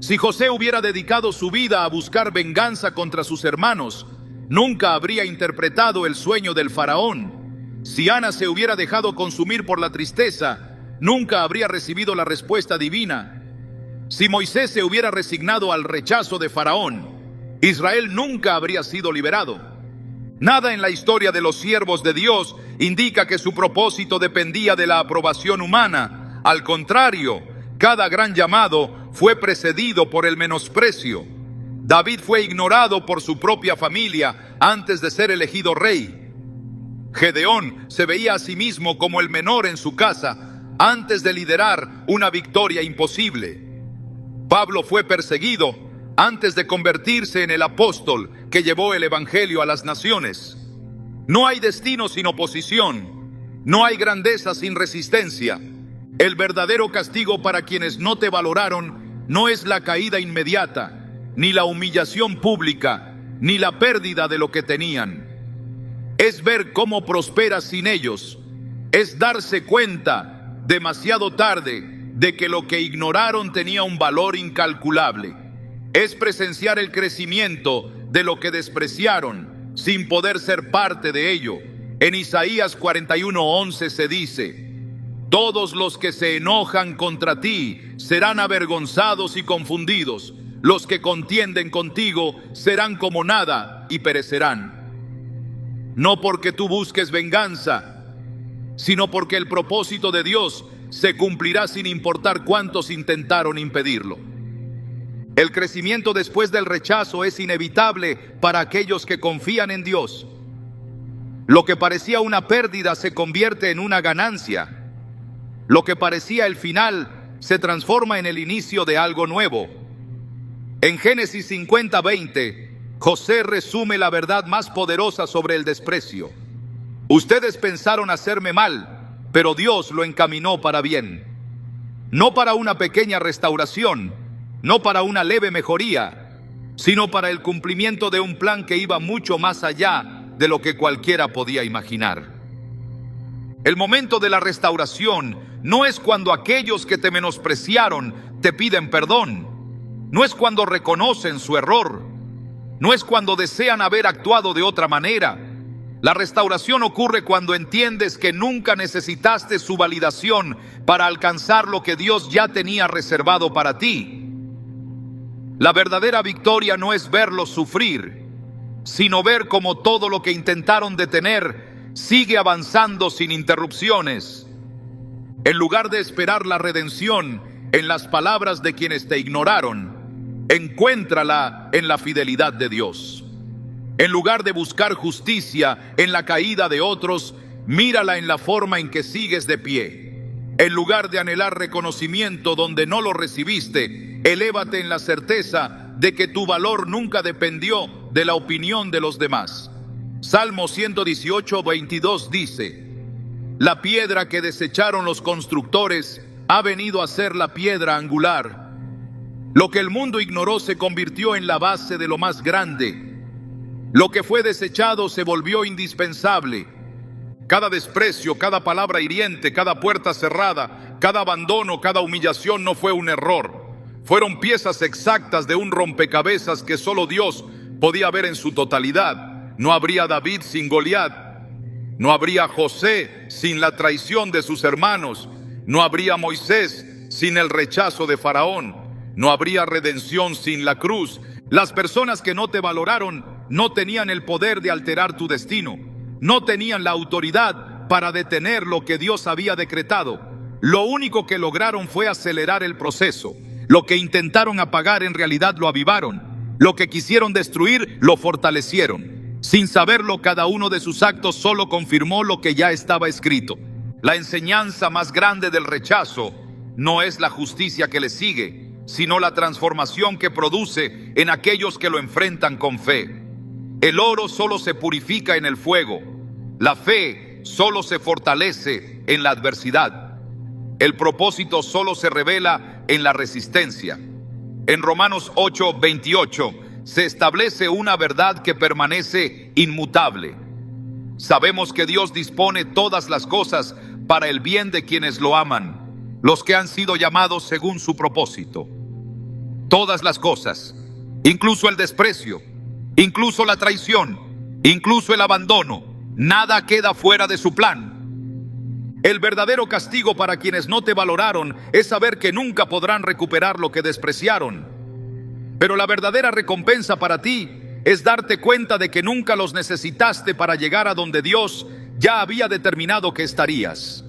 Si José hubiera dedicado su vida a buscar venganza contra sus hermanos, nunca habría interpretado el sueño del faraón. Si Ana se hubiera dejado consumir por la tristeza, nunca habría recibido la respuesta divina. Si Moisés se hubiera resignado al rechazo de Faraón, Israel nunca habría sido liberado. Nada en la historia de los siervos de Dios indica que su propósito dependía de la aprobación humana. Al contrario, cada gran llamado fue precedido por el menosprecio. David fue ignorado por su propia familia antes de ser elegido rey. Gedeón se veía a sí mismo como el menor en su casa antes de liderar una victoria imposible. Pablo fue perseguido antes de convertirse en el apóstol que llevó el evangelio a las naciones. No hay destino sin oposición, no hay grandeza sin resistencia. El verdadero castigo para quienes no te valoraron no es la caída inmediata, ni la humillación pública, ni la pérdida de lo que tenían. Es ver cómo prosperas sin ellos, es darse cuenta demasiado tarde de que lo que ignoraron tenía un valor incalculable. Es presenciar el crecimiento de lo que despreciaron sin poder ser parte de ello. En Isaías 41:11 se dice: todos los que se enojan contra ti serán avergonzados y confundidos. Los que contienden contigo serán como nada y perecerán. No porque tú busques venganza, sino porque el propósito de Dios se cumplirá sin importar cuántos intentaron impedirlo. El crecimiento después del rechazo es inevitable para aquellos que confían en Dios. Lo que parecía una pérdida se convierte en una ganancia. Lo que parecía el final se transforma en el inicio de algo nuevo. En Génesis 50:20, José resume la verdad más poderosa sobre el desprecio. Ustedes pensaron hacerme mal, pero Dios lo encaminó para bien. No para una pequeña restauración, no para una leve mejoría, sino para el cumplimiento de un plan que iba mucho más allá de lo que cualquiera podía imaginar. El momento de la restauración no es cuando aquellos que te menospreciaron te piden perdón, no es cuando reconocen su error, no es cuando desean haber actuado de otra manera. La restauración ocurre cuando entiendes que nunca necesitaste su validación para alcanzar lo que Dios ya tenía reservado para ti. La verdadera victoria no es verlos sufrir, sino ver cómo todo lo que intentaron detener sigue avanzando sin interrupciones. En lugar de esperar la redención en las palabras de quienes te ignoraron, encuéntrala en la fidelidad de Dios. En lugar de buscar justicia en la caída de otros, mírala en la forma en que sigues de pie. En lugar de anhelar reconocimiento donde no lo recibiste, elévate en la certeza de que tu valor nunca dependió de la opinión de los demás. Salmo 118:22 dice: la piedra que desecharon los constructores ha venido a ser la piedra angular. Lo que el mundo ignoró se convirtió en la base de lo más grande. Lo que fue desechado se volvió indispensable. Cada desprecio, cada palabra hiriente, cada puerta cerrada, cada abandono, cada humillación no fue un error. Fueron piezas exactas de un rompecabezas que solo Dios podía ver en su totalidad. No habría David sin Goliat. No habría José sin la traición de sus hermanos. No habría Moisés sin el rechazo de Faraón. No habría redención sin la cruz. Las personas que no te valoraron no tenían el poder de alterar tu destino. No tenían la autoridad para detener lo que Dios había decretado. Lo único que lograron fue acelerar el proceso. Lo que intentaron apagar en realidad lo avivaron. Lo que quisieron destruir lo fortalecieron. Sin saberlo, cada uno de sus actos solo confirmó lo que ya estaba escrito. La enseñanza más grande del rechazo no es la justicia que le sigue, sino la transformación que produce en aquellos que lo enfrentan con fe. El oro solo se purifica en el fuego. La fe solo se fortalece en la adversidad. El propósito solo se revela en la resistencia. En Romanos 8:28 se establece una verdad que permanece inmutable. Sabemos que Dios dispone todas las cosas para el bien de quienes lo aman, los que han sido llamados según su propósito. Todas las cosas, incluso el desprecio, incluso la traición, incluso el abandono, nada queda fuera de su plan. El verdadero castigo para quienes no te valoraron es saber que nunca podrán recuperar lo que despreciaron. Pero la verdadera recompensa para ti es darte cuenta de que nunca los necesitaste para llegar a donde Dios ya había determinado que estarías.